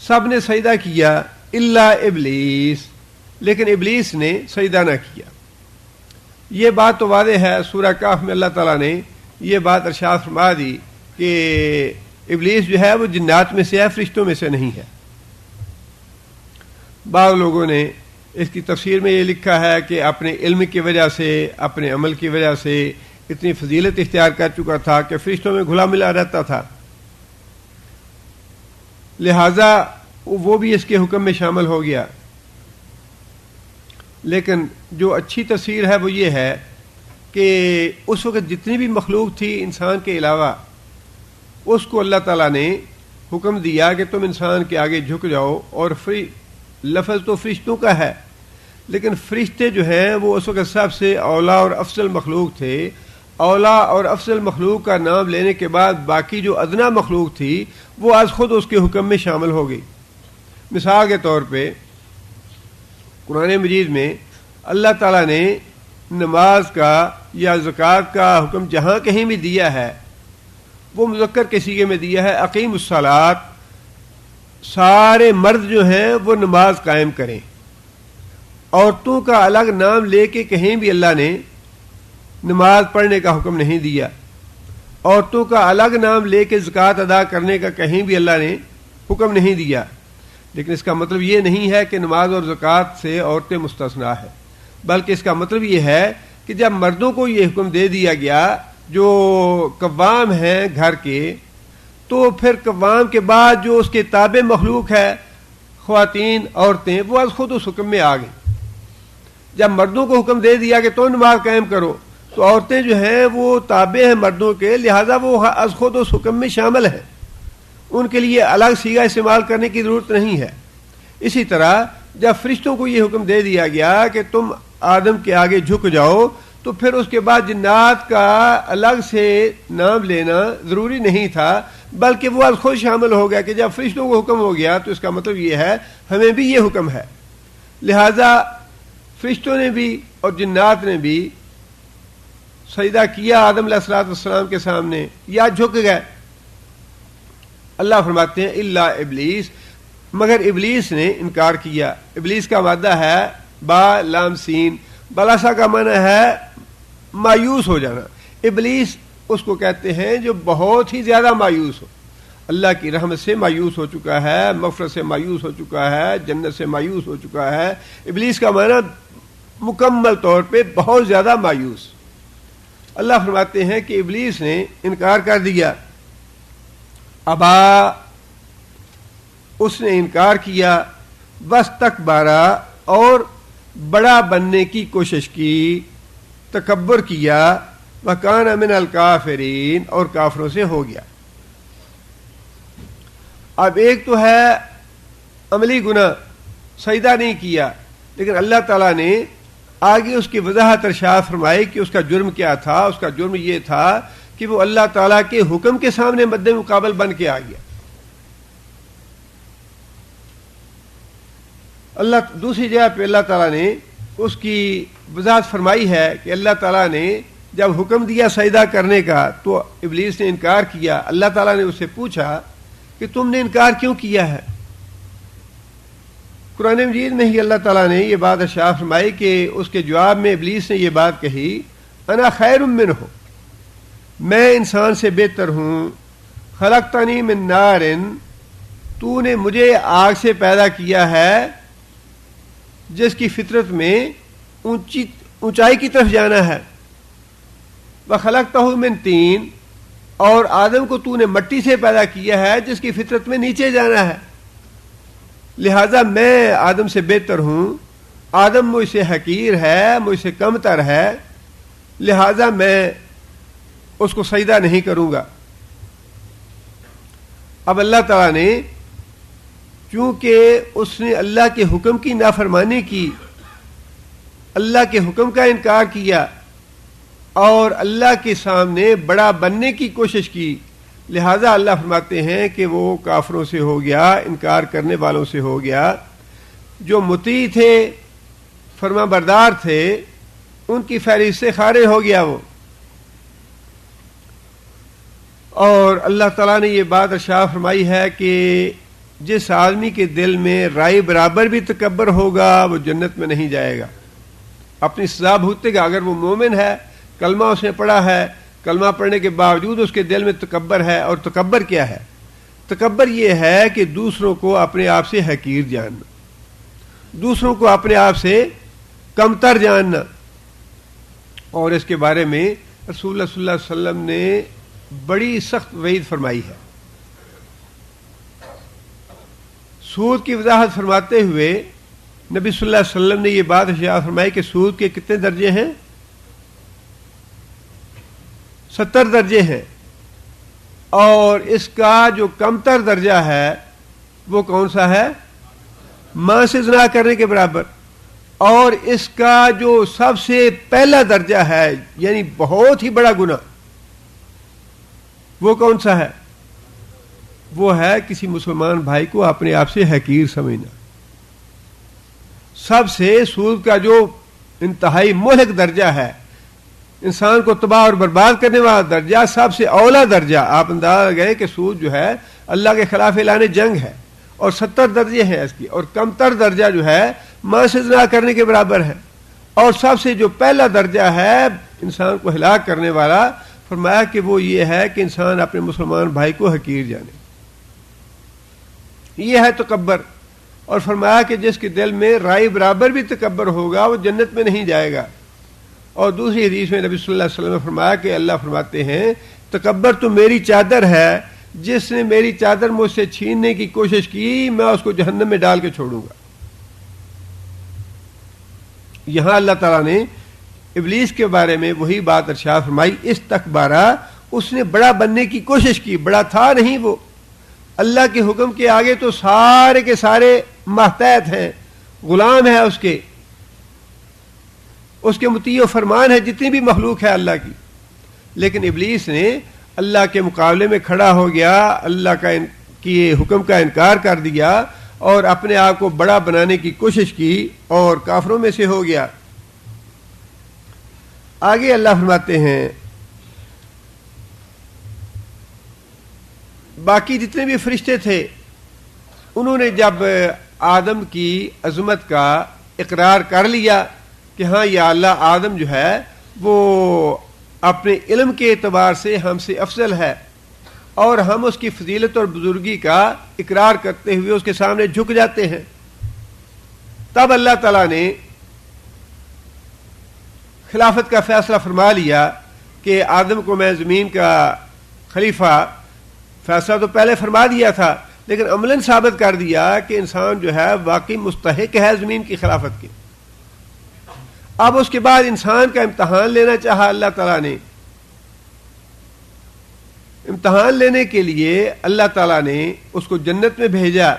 سب نے سجدہ کیا الا ابلیس، لیکن ابلیس نے سجدہ نہ کیا۔ یہ بات تو واضح ہے، سورہ کہف میں اللہ تعالیٰ نے یہ بات ارشاد فرما دی کہ ابلیس جو ہے وہ جنات میں سے ہے، فرشتوں میں سے نہیں ہے۔ بعض لوگوں نے اس کی تفسیر میں یہ لکھا ہے کہ اپنے علم کی وجہ سے، اپنے عمل کی وجہ سے اتنی فضیلت اختیار کر چکا تھا کہ فرشتوں میں گھلا ملا رہتا تھا، لہذا وہ بھی اس کے حکم میں شامل ہو گیا۔ لیکن جو اچھی تفسیر ہے وہ یہ ہے کہ اس وقت جتنی بھی مخلوق تھی انسان کے علاوہ، اس کو اللہ تعالیٰ نے حکم دیا کہ تم انسان کے آگے جھک جاؤ، اور لفظ تو فرشتوں کا ہے، لیکن فرشتے جو ہیں وہ اس وقت سب سے اولا اور افضل مخلوق تھے۔ اولا اور افضل مخلوق کا نام لینے کے بعد باقی جو ادنا مخلوق تھی وہ از خود اس کے حکم میں شامل ہو گئی۔ مثال کے طور پہ قرآن مجید میں اللہ تعالیٰ نے نماز کا یا زکوٰۃ کا حکم جہاں کہیں بھی دیا ہے وہ مذکر کے صیغے میں دیا ہے، اقیم الصلاۃ، سارے مرد جو ہیں وہ نماز قائم کریں۔ عورتوں کا الگ نام لے کے کہیں بھی اللہ نے نماز پڑھنے کا حکم نہیں دیا، عورتوں کا الگ نام لے کے زکوٰۃ ادا کرنے کا کہیں بھی اللہ نے حکم نہیں دیا۔ لیکن اس کا مطلب یہ نہیں ہے کہ نماز اور زکوٰۃ سے عورتیں مستثنا ہے، بلکہ اس کا مطلب یہ ہے کہ جب مردوں کو یہ حکم دے دیا گیا جو قوام ہیں گھر کے، تو پھر قوام کے بعد جو اس کے تابع مخلوق ہے خواتین، عورتیں، وہ از خود اس حکم میں آ گئیں۔ جب مردوں کو حکم دے دیا کہ تم نماز قائم کرو، تو عورتیں جو ہیں وہ تابع ہیں مردوں کے، لہذا وہ از خود اس حکم میں شامل ہیں، ان کے لیے الگ صیغہ استعمال کرنے کی ضرورت نہیں ہے۔ اسی طرح جب فرشتوں کو یہ حکم دے دیا گیا کہ تم آدم کے آگے جھک جاؤ، تو پھر اس کے بعد جنات کا الگ سے نام لینا ضروری نہیں تھا، بلکہ وہ از خود شامل ہو گیا کہ جب فرشتوں کو حکم ہو گیا تو اس کا مطلب یہ ہے ہمیں بھی یہ حکم ہے۔ لہذا فرشتوں نے بھی اور جنات نے بھی سجدہ کیا آدم علیہ الصلوۃ والسلام کے سامنے یا جھک گئے۔ اللہ فرماتے ہیں الا ابلیس، مگر ابلیس نے انکار کیا۔ ابلیس کا مادہ ہے با لام سین، بلاسا کا معنی ہے مایوس ہو جانا۔ ابلیس اس کو کہتے ہیں جو بہت ہی زیادہ مایوس ہو، اللہ کی رحمت سے مایوس ہو چکا ہے، مغفرت سے مایوس ہو چکا ہے، جنت سے مایوس ہو چکا ہے۔ ابلیس کا معنی مکمل طور پہ بہت زیادہ مایوس۔ اللہ فرماتے ہیں کہ ابلیس نے انکار کر دیا، ابا، اس نے انکار کیا، واستکبارا، اور بڑا بننے کی کوشش کی، تکبر کیا، وکان من الکافرین، اور کافروں سے ہو گیا۔ اب ایک تو ہے عملی گناہ، سجدہ نہیں کیا، لیکن اللہ تعالیٰ نے آگے اس کی وضاحت ارشاد فرمائی کہ اس کا جرم کیا تھا۔ اس کا جرم یہ تھا کہ وہ اللہ تعالیٰ کے حکم کے سامنے مد مقابل بن کے آ گیا۔ دوسری جگہ پہ اللہ تعالیٰ نے اس کی وضاحت فرمائی ہے کہ اللہ تعالیٰ نے جب حکم دیا سجدہ کرنے کا تو ابلیس نے انکار کیا۔ اللہ تعالیٰ نے اس سے پوچھا کہ تم نے انکار کیوں کیا ہے؟ قرآن مجید میں ہی اللہ تعالیٰ نے یہ بات ارشاد فرمائی کہ اس کے جواب میں ابلیس نے یہ بات کہی، انا خیر منہ، میں انسان سے بہتر ہوں، خلقتنی من نار، تو نے مجھے آگ سے پیدا کیا ہے جس کی فطرت میں اونچائی کی طرف جانا ہے، وخلقتہ من طین، اور آدم کو تو نے مٹی سے پیدا کیا ہے جس کی فطرت میں نیچے جانا ہے، لہذا میں آدم سے بہتر ہوں، آدم مجھ سے حقیر ہے، مجھ سے کم تر ہے، لہذا میں اس کو سجدہ نہیں کروں گا۔ اب اللہ تعالیٰ نے چونکہ اس نے اللہ کے حکم کی نافرمانی کی، اللہ کے حکم کا انکار کیا اور اللہ کے سامنے بڑا بننے کی کوشش کی، لہذا اللہ فرماتے ہیں کہ وہ کافروں سے ہو گیا، انکار کرنے والوں سے ہو گیا۔ جو مطیع تھے، فرما بردار تھے، ان کی فہرست سے خارج ہو گیا وہ۔ اور اللہ تعالیٰ نے یہ بات ارشاد فرمائی ہے کہ جس آدمی کے دل میں رائی برابر بھی تکبر ہوگا وہ جنت میں نہیں جائے گا، اپنی سزا بھگتے گا۔ اگر وہ مومن ہے، کلمہ اس نے پڑھا ہے، کلمہ پڑھنے کے باوجود اس کے دل میں تکبر ہے، اور تکبر کیا ہے؟ تکبر یہ ہے کہ دوسروں کو اپنے آپ سے حقیر جاننا، دوسروں کو اپنے آپ سے کمتر جاننا۔ اور اس کے بارے میں رسول اللہ صلی اللہ علیہ وسلم نے بڑی سخت وعید فرمائی ہے۔ سود کی وضاحت فرماتے ہوئے نبی صلی اللہ علیہ وسلم نے یہ بات ارشاد فرمائی کہ سود کے کتنے درجے ہیں؟ 70 درجے ہیں، اور اس کا جو کمتر درجہ ہے وہ کون سا ہے؟ ماں سے زنا کرنے کے برابر۔ اور اس کا جو سب سے پہلا درجہ ہے، یعنی بہت ہی بڑا گناہ، وہ کون سا ہے؟ وہ ہے کسی مسلمان بھائی کو اپنے آپ سے حقیر سمجھنا۔ سب سے سود کا جو انتہائی مہلک درجہ ہے، انسان کو تباہ اور برباد کرنے والا درجہ، سب سے اولا درجہ، آپ اندازہ لگائیں کہ سود جو ہے اللہ کے خلاف اعلان جنگ ہے، اور 70 درجے ہیں اس کی، اور کمتر درجہ جو ہے ماں سے زنا کرنے کے برابر ہے، اور سب سے جو پہلا درجہ ہے انسان کو ہلاک کرنے والا، فرمایا کہ وہ یہ ہے کہ انسان اپنے مسلمان بھائی کو حقیر جانے۔ یہ ہے تکبر۔ اور فرمایا کہ جس کے دل میں رائی برابر بھی تکبر ہوگا وہ جنت میں نہیں جائے گا۔ اور دوسری حدیث میں نبی صلی اللہ علیہ وسلم نے فرمایا کہ اللہ فرماتے ہیں تکبر تو میری چادر ہے، جس نے میری چادر مجھ سے چھیننے کی کوشش کی میں اس کو جہنم میں ڈال کے چھوڑوں گا۔ یہاں اللہ تعالیٰ نے ابلیس کے بارے میں وہی بات ارشاد فرمائی، استکبارہ، اس نے بڑا بننے کی کوشش کی، بڑا تھا نہیں وہ۔ اللہ کے حکم کے آگے تو سارے کے سارے محتاط ہیں، غلام ہے اس کے مطیع و فرمان ہے جتنی بھی مخلوق ہے اللہ کی۔ لیکن ابلیس نے اللہ کے مقابلے میں کھڑا ہو گیا، اللہ کی حکم کا انکار کر دیا، اور اپنے آپ کو بڑا بنانے کی کوشش کی، اور کافروں میں سے ہو گیا۔ آگے اللہ فرماتے ہیں باقی جتنے بھی فرشتے تھے انہوں نے جب آدم کی عظمت کا اقرار کر لیا کہ ہاں یا اللہ، آدم جو ہے وہ اپنے علم کے اعتبار سے ہم سے افضل ہے، اور ہم اس کی فضیلت اور بزرگی کا اقرار کرتے ہوئے اس کے سامنے جھک جاتے ہیں، تب اللہ تعالیٰ نے خلافت کا فیصلہ فرما لیا کہ آدم کو میں زمین کا خلیفہ، فیصلہ تو پہلے فرما دیا تھا لیکن عملاً ثابت کر دیا کہ انسان جو ہے واقعی مستحق ہے زمین کی خلافت کے۔ اب اس کے بعد انسان کا امتحان لینا چاہا اللہ تعالیٰ نے۔ امتحان لینے کے لیے اللہ تعالیٰ نے اس کو جنت میں بھیجا۔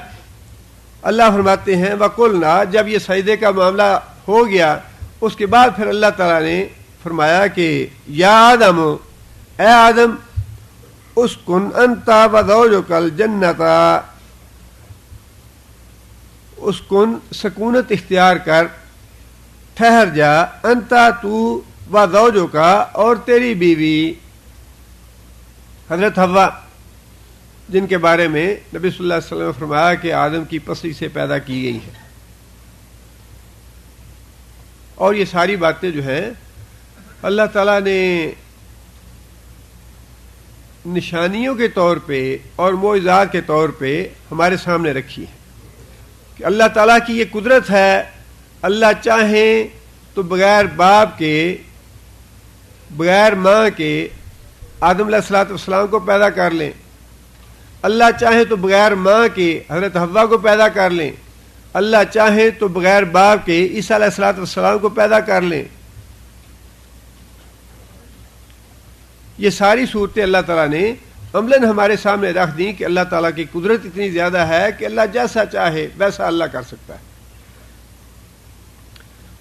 اللہ فرماتے ہیں وَقُلْنَا، جب یہ سجدے کا معاملہ ہو گیا اس کے بعد پھر اللہ تعالیٰ نے فرمایا کہ یا آدم، اے آدم، اسکن انت وزوجک الجنت، اسکن سکونت اختیار کر، ٹھہر جا، انتا تو وزوجک، اور تیری بیوی حضرت حوا، جن کے بارے میں نبی صلی اللہ علیہ وسلم نے فرمایا کہ آدم کی پسلی سے پیدا کی گئی ہے۔ اور یہ ساری باتیں جو ہیں اللہ تعالیٰ نے نشانیوں کے طور پہ اور معجزات کے طور پہ ہمارے سامنے رکھی ہے کہ اللہ تعالیٰ کی یہ قدرت ہے، اللہ چاہیں تو بغیر باپ کے، بغیر ماں کے آدم علیہ الصلوۃ والسلام کو پیدا کر لیں، اللہ چاہیں تو بغیر ماں کے حضرت حوا کو پیدا کر لیں، اللہ چاہیں تو بغیر باپ کے عیسیٰ علیہ الصلوۃ والسلام کو پیدا کر لیں۔ یہ ساری صورتیں اللہ تعالیٰ نے عملاً ہمارے سامنے رکھ دیں کہ اللہ تعالیٰ کی قدرت اتنی زیادہ ہے کہ اللہ جیسا چاہے ویسا اللہ کر سکتا ہے۔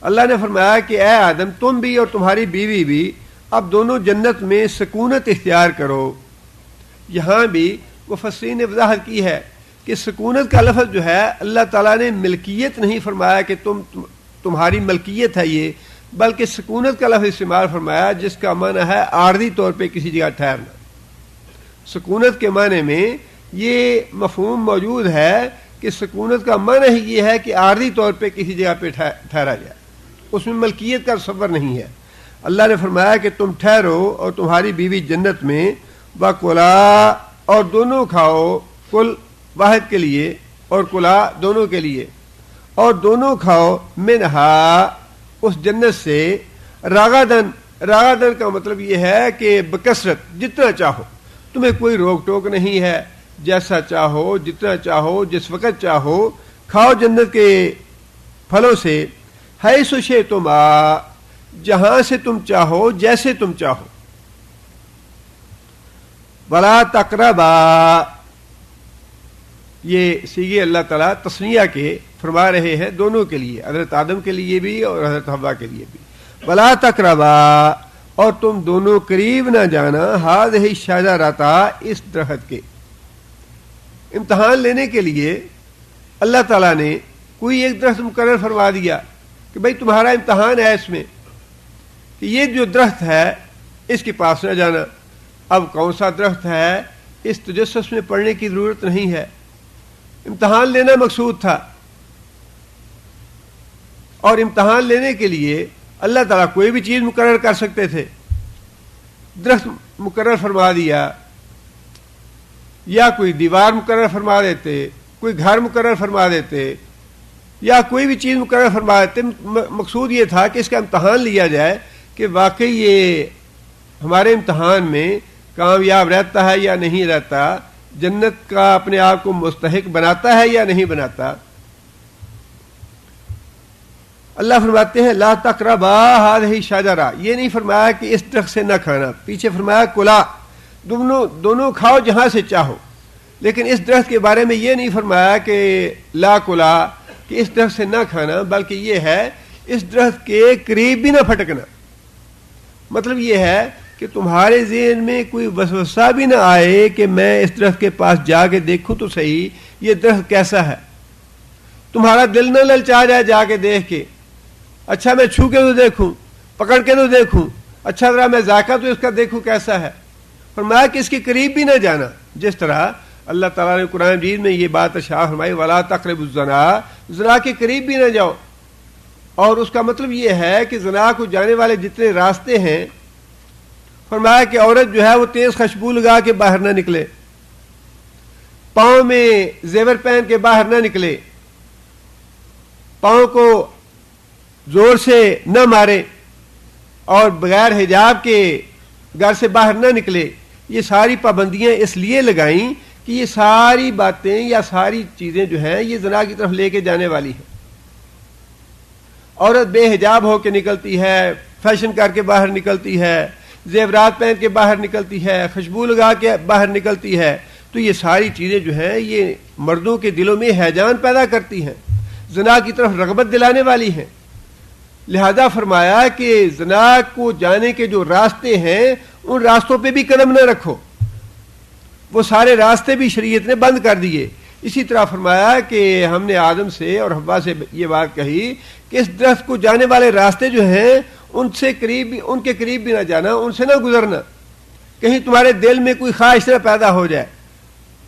اللہ نے فرمایا کہ اے آدم، تم بھی اور تمہاری بیوی بھی اب دونوں جنت میں سکونت اختیار کرو۔ یہاں بھی مفسرین نے وضاحت کی ہے کہ سکونت کا لفظ جو ہے اللہ تعالیٰ نے ملکیت نہیں فرمایا کہ تمہاری ملکیت ہے یہ، بلکہ سکونت کا لفظ استعمال فرمایا جس کا معنی ہے عارضی طور پہ کسی جگہ ٹھہرنا۔ سکونت کے معنی میں یہ مفہوم موجود ہے کہ سکونت کا معنی ہی یہ ہے کہ عارضی طور پہ کسی جگہ پہ ٹھہرا جائے، اس میں ملکیت کا تصور نہیں ہے۔ اللہ نے فرمایا کہ تم ٹھہرو اور تمہاری بیوی جنت میں، وَكُلَا، اور دونوں کھاؤ، کل واحد کے لیے اور کلا دونوں کے لیے، اور دونوں کھاؤ منہا، اس جنت سے، راغدن کا مطلب یہ ہے کہ بکثرت، جتنا چاہو، تمہیں کوئی روک ٹوک نہیں ہے، جیسا چاہو، جتنا چاہو، جس وقت چاہو کھاؤ جنت کے پھلوں سے، حیث شئتما، جہاں سے تم چاہو، جیسے تم چاہو، ولا تقربا، یہ صیغے اللہ تعالیٰ تثنیہ کے فرما رہے ہیں دونوں کے لیے، حضرت آدم کے لیے بھی اور حضرت حوا کے لیے بھی، ولا تقربا، اور تم دونوں قریب نہ جانا، ہذہ الشجرۃ، اس درخت کے۔ امتحان لینے کے لیے اللہ تعالیٰ نے کوئی ایک درخت مقرر فرما دیا کہ بھئی تمہارا امتحان ہے اس میں کہ یہ جو درخت ہے اس کے پاس نہ جانا۔ اب کون سا درخت ہے اس تجسس میں پڑھنے کی ضرورت نہیں ہے، امتحان لینا مقصود تھا، اور امتحان لینے کے لیے اللہ تعالیٰ کوئی بھی چیز مقرر کر سکتے تھے، درخت مقرر فرما دیا، یا کوئی دیوار مقرر فرما دیتے، کوئی گھر مقرر فرما دیتے، یا کوئی بھی چیز مقرر فرما دیتے۔ مقصود یہ تھا کہ اس کا امتحان لیا جائے کہ واقعی یہ ہمارے امتحان میں کامیاب رہتا ہے یا نہیں رہتا، جنت کا اپنے آپ کو مستحق بناتا ہے یا نہیں بناتا۔ اللہ فرماتے ہیں لا تقربا ہذہ الشجرۃ، یہ نہیں فرمایا کہ اس درخت سے نہ کھانا، پیچھے فرمایا کلا، دونوں کھاؤ جہاں سے چاہو، لیکن اس درخت کے بارے میں یہ نہیں فرمایا کہ لا کلا، کہ اس درخت سے نہ کھانا، بلکہ یہ ہے اس درخت کے قریب بھی نہ پھٹکنا۔ مطلب یہ ہے کہ تمہارے ذہن میں کوئی وسوسہ بھی نہ آئے کہ میں اس درخت کے پاس جا کے دیکھوں تو صحیح یہ درخت کیسا ہے، تمہارا دل نہ للچا جائے جا کے دیکھ کے، اچھا میں چھو کے تو دیکھوں، پکڑ کے تو دیکھوں، اچھا ذرا میں ذائقہ تو اس کا دیکھوں کیسا ہے۔ فرمایا کہ اس کے قریب بھی نہ جانا، جس طرح اللہ تعالیٰ نے قرآن مجید میں یہ بات ارشاد فرمائی ولا تقربوا الزنا، زنا کے قریب بھی نہ جاؤ، اور اس کا مطلب یہ ہے کہ زنا کو جانے والے جتنے راستے ہیں، فرمایا کہ عورت جو ہے وہ تیز خوشبو لگا کے باہر نہ نکلے، پاؤں میں زیور پہن کے باہر نہ نکلے، پاؤں کو زور سے نہ مارے، اور بغیر حجاب کے گھر سے باہر نہ نکلے۔ یہ ساری پابندیاں اس لیے لگائیں کہ یہ ساری باتیں یا ساری چیزیں جو ہیں یہ زنا کی طرف لے کے جانے والی ہیں۔ عورت بے حجاب ہو کے نکلتی ہے، فیشن کر کے باہر نکلتی ہے، زیورات پہن کے باہر نکلتی ہے، خوشبو لگا کے باہر نکلتی ہے، تو یہ ساری چیزیں جو ہیں یہ مردوں کے دلوں میں ہیجان پیدا کرتی ہیں، زنا کی طرف رغبت دلانے والی ہیں۔ لہذا فرمایا کہ زنا کو جانے کے جو راستے ہیں ان راستوں پہ بھی قدم نہ رکھو، وہ سارے راستے بھی شریعت نے بند کر دیے۔ اسی طرح فرمایا کہ ہم نے آدم سے اور حوا سے یہ بات کہی کہ اس درخت کو جانے والے راستے جو ہیں ان کے قریب بھی نہ جانا، ان سے نہ گزرنا، کہیں تمہارے دل میں کوئی خواہش نہ پیدا ہو جائے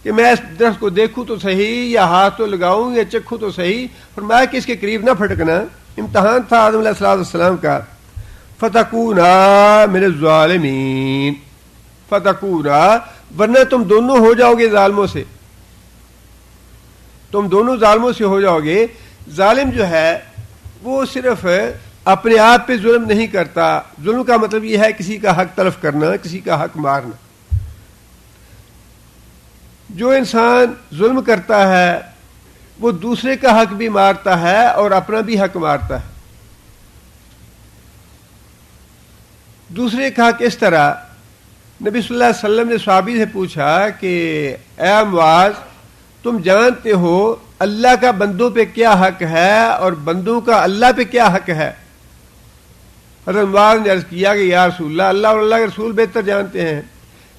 کہ میں اس درخت کو دیکھوں تو صحیح، یا ہاتھ تو لگاؤں یا چکھوں تو صحیح۔ فرمایا کہ اس کے قریب نہ پھٹکنا۔ امتحان تھا آدم علیہ السلام کا، فتکونا من الظالمین، فتکونا، ورنہ تم دونوں ہو جاؤ گے ظالموں سے، تم دونوں ظالموں سے ہو جاؤ گے۔ ظالم جو ہے وہ صرف اپنے آپ پہ ظلم نہیں کرتا، ظلم کا مطلب یہ ہے کسی کا حق تلف کرنا، کسی کا حق مارنا۔ جو انسان ظلم کرتا ہے وہ دوسرے کا حق بھی مارتا ہے اور اپنا بھی حق مارتا ہے۔ دوسرے کا حق اس طرح، نبی صلی اللہ علیہ وسلم نے صحابی سے پوچھا کہ اے معاذ، تم جانتے ہو اللہ کا بندوں پہ کیا حق ہے اور بندوں کا اللہ پہ کیا حق ہے؟ حضرت معاذ نے عرض کیا کہ یا رسول اللہ اور اللہ کے رسول بہتر جانتے ہیں۔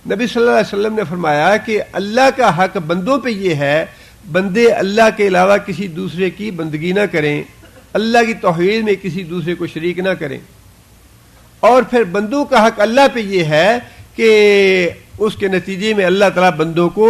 نبی صلی اللہ علیہ وسلم نے فرمایا کہ اللہ کا حق بندوں پہ یہ ہے، بندے اللہ کے علاوہ کسی دوسرے کی بندگی نہ کریں، اللہ کی توحید میں کسی دوسرے کو شریک نہ کریں، اور پھر بندوں کا حق اللہ پہ یہ ہے کہ اس کے نتیجے میں اللہ تعالیٰ بندوں کو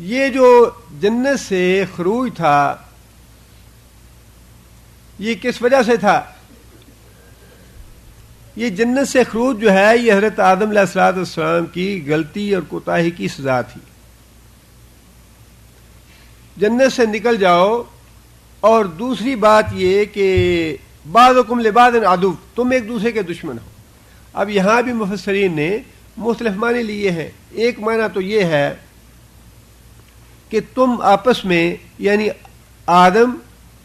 یہ جو جنت سے خروج تھا یہ کس وجہ سے تھا؟ یہ جنت سے خروج جو ہے یہ حضرت آدم علیہ الصلوۃ والسلام کی غلطی اور کوتاہی کی سزا تھی. جنت سے نکل جاؤ. اور دوسری بات یہ کہ بعضکم لبعض عدو، تم ایک دوسرے کے دشمن ہو. اب یہاں بھی مفسرین نے مختلف معنی لیے ہیں. ایک معنی تو یہ ہے کہ تم آپس میں یعنی آدم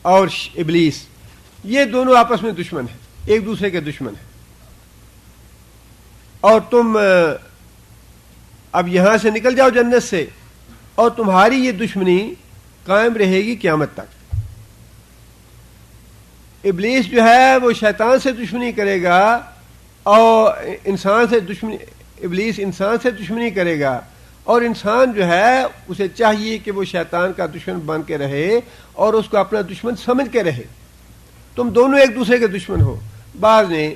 اور ابلیس یہ دونوں آپس میں دشمن ہیں، ایک دوسرے کے دشمن ہیں، اور تم اب یہاں سے نکل جاؤ جنت سے، اور تمہاری یہ دشمنی قائم رہے گی قیامت تک. ابلیس جو ہے وہ شیطان سے دشمنی کرے گا اور ابلیس انسان سے دشمنی کرے گا، اور انسان جو ہے اسے چاہیے کہ وہ شیطان کا دشمن بن کے رہے اور اس کو اپنا دشمن سمجھ کے رہے. تم دونوں ایک دوسرے کے دشمن ہو. بعض نے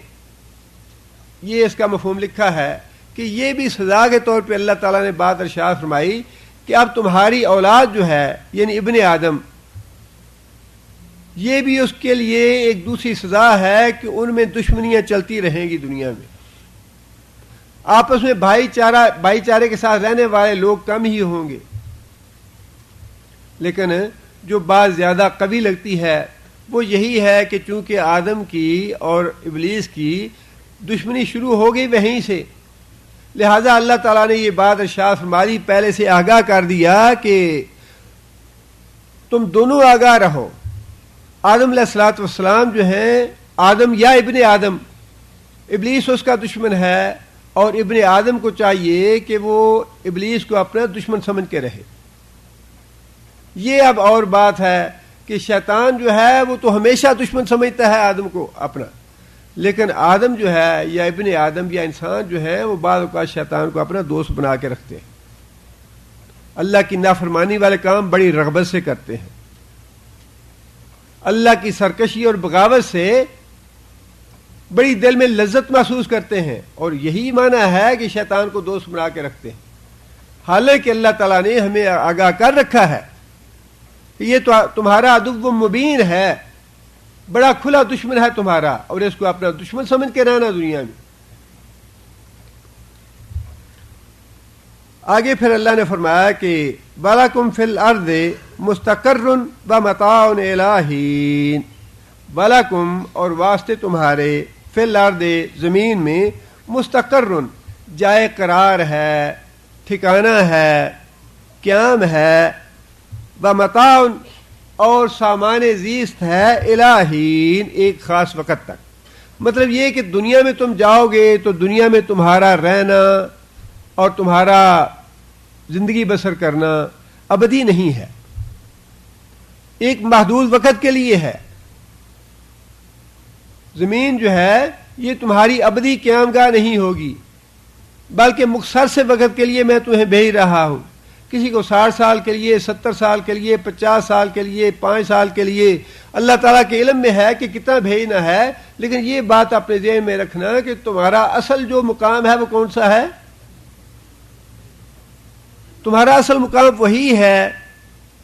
یہ اس کا مفہوم لکھا ہے کہ یہ بھی سزا کے طور پہ اللہ تعالیٰ نے بات ارشاد فرمائی کہ اب تمہاری اولاد جو ہے یعنی ابن آدم، یہ بھی اس کے لیے ایک دوسری سزا ہے کہ ان میں دشمنیاں چلتی رہیں گی دنیا میں. آپس میں بھائی چارے کے ساتھ رہنے والے لوگ کم ہی ہوں گے، لیکن جو بات زیادہ قوی لگتی ہے وہ یہی ہے کہ چونکہ آدم کی اور ابلیس کی دشمنی شروع ہو گئی وہیں سے، لہذا اللہ تعالیٰ نے یہ بات ارشاد فرمائی، پہلے سے آگاہ کر دیا کہ تم دونوں آگاہ رہو. آدم علیہ الصلوۃ والسلام جو ہیں، آدم یا ابن آدم، ابلیس اس کا دشمن ہے، اور ابن آدم کو چاہیے کہ وہ ابلیس کو اپنا دشمن سمجھ کے رہے. یہ اب اور بات ہے کہ شیطان جو ہے وہ تو ہمیشہ دشمن سمجھتا ہے آدم کو اپنا، لیکن آدم جو ہے یا ابن آدم یا انسان جو ہے وہ بعض اوقات شیطان کو اپنا دوست بنا کے رکھتے ہیں. اللہ کی نافرمانی والے کام بڑی رغبت سے کرتے ہیں، اللہ کی سرکشی اور بغاوت سے بڑی دل میں لذت محسوس کرتے ہیں، اور یہی معنی ہے کہ شیطان کو دوست بنا کے رکھتے ہیں. حالانکہ اللہ تعالیٰ نے ہمیں آگاہ کر رکھا ہے کہ یہ تو تمہارا عدو مبین ہے، بڑا کھلا دشمن ہے تمہارا، اور اس کو اپنا دشمن سمجھ کے رہنا دنیا میں. آگے پھر اللہ نے فرمایا کہ وَلَكُمْ فِي الْأَرْضِ مُسْتَقَرٌّ وَمَتَاعٌ إِلَىٰ حِينٍ. وَلَكُمْ اور واسطے تمہارے فی الارض زمین میں مستقرن جائے قرار ہے، ٹھکانہ ہے، قیام ہے، ومتاع اور سامان زیست ہے، الہین ایک خاص وقت تک. مطلب یہ کہ دنیا میں تم جاؤ گے تو دنیا میں تمہارا رہنا اور تمہارا زندگی بسر کرنا ابدی نہیں ہے، ایک محدود وقت کے لیے ہے. زمین جو ہے یہ تمہاری ابدی قیام گاہ نہیں ہوگی، بلکہ مختصر سے وقت کے لیے میں تمہیں بھیج رہا ہوں. کسی کو 60 سال کے لیے، 70 سال کے لیے، 50 سال کے لیے، 5 سال کے لیے، اللہ تعالیٰ کے علم میں ہے کہ کتنا بھیجنا ہے. لیکن یہ بات اپنے ذہن میں رکھنا کہ تمہارا اصل جو مقام ہے وہ کون سا ہے؟ تمہارا اصل مقام وہی ہے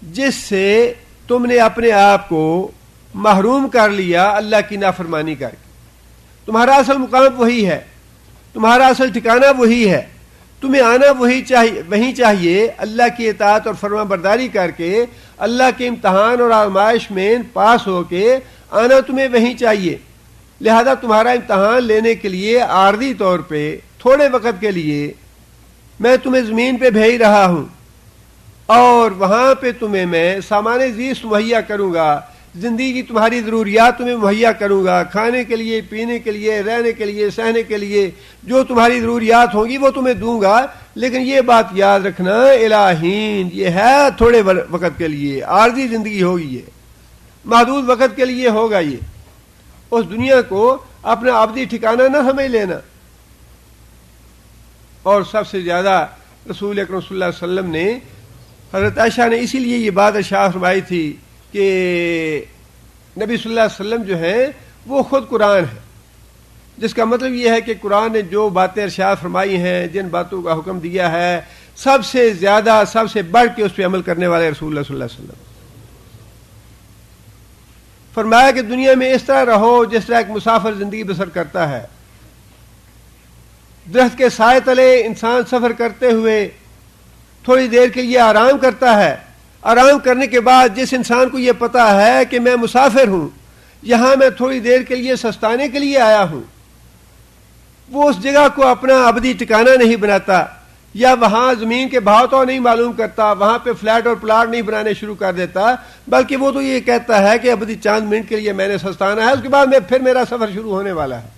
جس سے تم نے اپنے آپ کو محروم کر لیا اللہ کی نافرمانی کر کے. تمہارا اصل مقام وہی ہے، تمہارا اصل ٹھکانہ وہی ہے. تمہیں آنا وہیں چاہیے اللہ کی اطاعت اور فرما برداری کر کے، اللہ کے امتحان اور آزمائش میں پاس ہو کے آنا تمہیں وہیں چاہیے. لہذا تمہارا امتحان لینے کے لیے عارضی طور پہ تھوڑے وقت کے لیے میں تمہیں زمین پہ بھیج رہا ہوں، اور وہاں پہ تمہیں میں سامان زیست مہیا کروں گا، زندگی کی تمہاری ضروریات تمہیں مہیا کروں گا، کھانے کے لیے، پینے کے لیے، رہنے کے لیے، سہنے کے لیے جو تمہاری ضروریات ہوں گی وہ تمہیں دوں گا. لیکن یہ بات یاد رکھنا الہین یہ ہے تھوڑے وقت کے لیے، عارضی زندگی ہوگی، یہ محدود وقت کے لیے ہوگا. یہ اس دنیا کو اپنا ابدی ٹھکانہ نہ سمجھ لینا. اور سب سے زیادہ رسول اکرم صلی اللہ علیہ وسلم نے، حضرت عائشہ نے اسی لیے یہ بات ارشاد فرمائی تھی کہ نبی صلی اللہ علیہ وسلم جو ہیں وہ خود قرآن ہے، جس کا مطلب یہ ہے کہ قرآن نے جو باتیں ارشاد فرمائی ہیں، جن باتوں کا حکم دیا ہے، سب سے زیادہ سب سے بڑھ کے اس پہ عمل کرنے والے رسول اللہ صلی اللہ علیہ وسلم. فرمایا کہ دنیا میں اس طرح رہو جس طرح ایک مسافر زندگی بسر کرتا ہے. درخت کے سائے تلے انسان سفر کرتے ہوئے تھوڑی دیر کے لیے آرام کرتا ہے. آرام کرنے کے بعد جس انسان کو یہ پتا ہے کہ میں مسافر ہوں, یہاں میں تھوڑی دیر کے لیے سستانے کے لیے آیا ہوں, وہ اس جگہ کو اپنا ابدی ٹھکانہ نہیں بناتا, یا وہاں زمین کے بھاؤ تو نہیں معلوم کرتا, وہاں پہ فلیٹ اور پلاٹ نہیں بنانے شروع کر دیتا, بلکہ وہ تو یہ کہتا ہے کہ ابدی چاند منٹ کے لیے میں نے سستانا ہے, اس کے بعد میں پھر میرا سفر شروع ہونے والا ہے.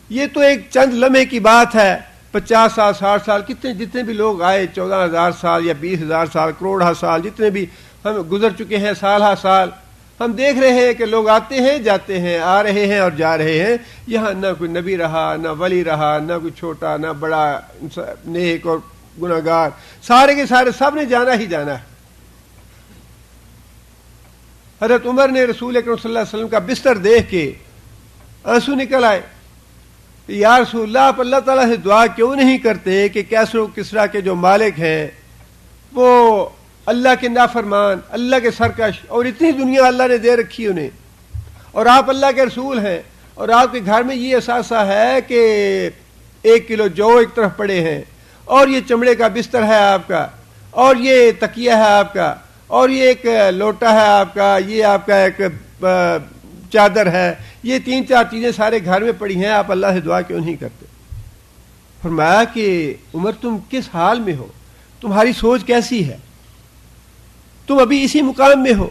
یہ تو ایک چند لمحے کی بات ہے. 50 سال 60 سال جتنے بھی لوگ آئے, 14,000 سال یا 20,000 سال, کروڑ سال, جتنے بھی ہم گزر چکے ہیں سال سال, ہم دیکھ رہے ہیں کہ لوگ آتے ہیں جاتے ہیں, آ رہے ہیں اور جا رہے ہیں. یہاں نہ کوئی نبی رہا, نہ ولی رہا, نہ کوئی چھوٹا نہ بڑا, نیک اور گناہگار, سارے کے سارے سب نے جانا ہی جانا ہے. حضرت عمر نے رسول اکرم صلی اللہ علیہ وسلم کا بستر دیکھ کے آنسو نکل آئے. یا رسول اللہ, آپ اللہ تعالیٰ سے دعا کیوں نہیں کرتے کہ کیسر و کسریٰ کے جو مالک ہیں وہ اللہ کے نافرمان, اللہ کے سرکش, اور اتنی دنیا اللہ نے دے رکھی انہیں, اور آپ اللہ کے رسول ہیں, اور آپ کے گھر میں یہ اثاثہ ہے کہ 1 کلو جو ایک طرف پڑے ہیں, اور یہ چمڑے کا بستر ہے آپ کا, اور یہ تکیہ ہے آپ کا, اور یہ ایک لوٹا ہے آپ کا, یہ آپ کا ایک چادر ہے, یہ 3-4 چیزیں سارے گھر میں پڑی ہیں, آپ اللہ سے دعا کیوں نہیں کرتے؟ فرمایا کہ عمر تم کس حال میں ہو, تمہاری سوچ کیسی ہے, تم ابھی اسی مقام میں ہو.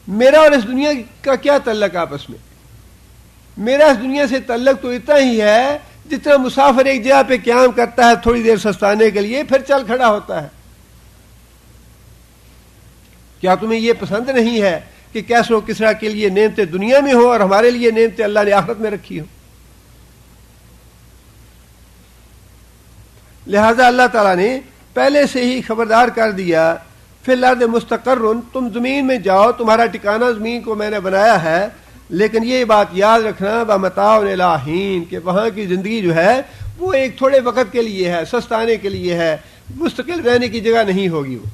میرا اور اس دنیا کا کیا تعلق آپس میں؟ میرا اس دنیا سے تعلق تو اتنا ہی ہے جتنا مسافر ایک جگہ پہ قیام کرتا ہے تھوڑی دیر سستانے کے لیے, پھر چل کھڑا ہوتا ہے. کیا تمہیں یہ پسند نہیں ہے کہ کیسر و کسریٰ کے لیے نعمتیں دنیا میں ہو اور ہمارے لیے نعمتیں اللہ نے آخرت میں رکھی ہو؟ لہذا اللہ تعالیٰ نے پہلے سے ہی خبردار کر دیا, فی الارض مستقرن, تم زمین میں جاؤ, تمہارا ٹھکانہ زمین کو میں نے بنایا ہے, لیکن یہ بات یاد رکھنا بمتاع الی حین, کہ وہاں کی زندگی جو ہے وہ ایک تھوڑے وقت کے لیے ہے, سستانے کے لیے ہے, مستقل رہنے کی جگہ نہیں ہوگی وہ.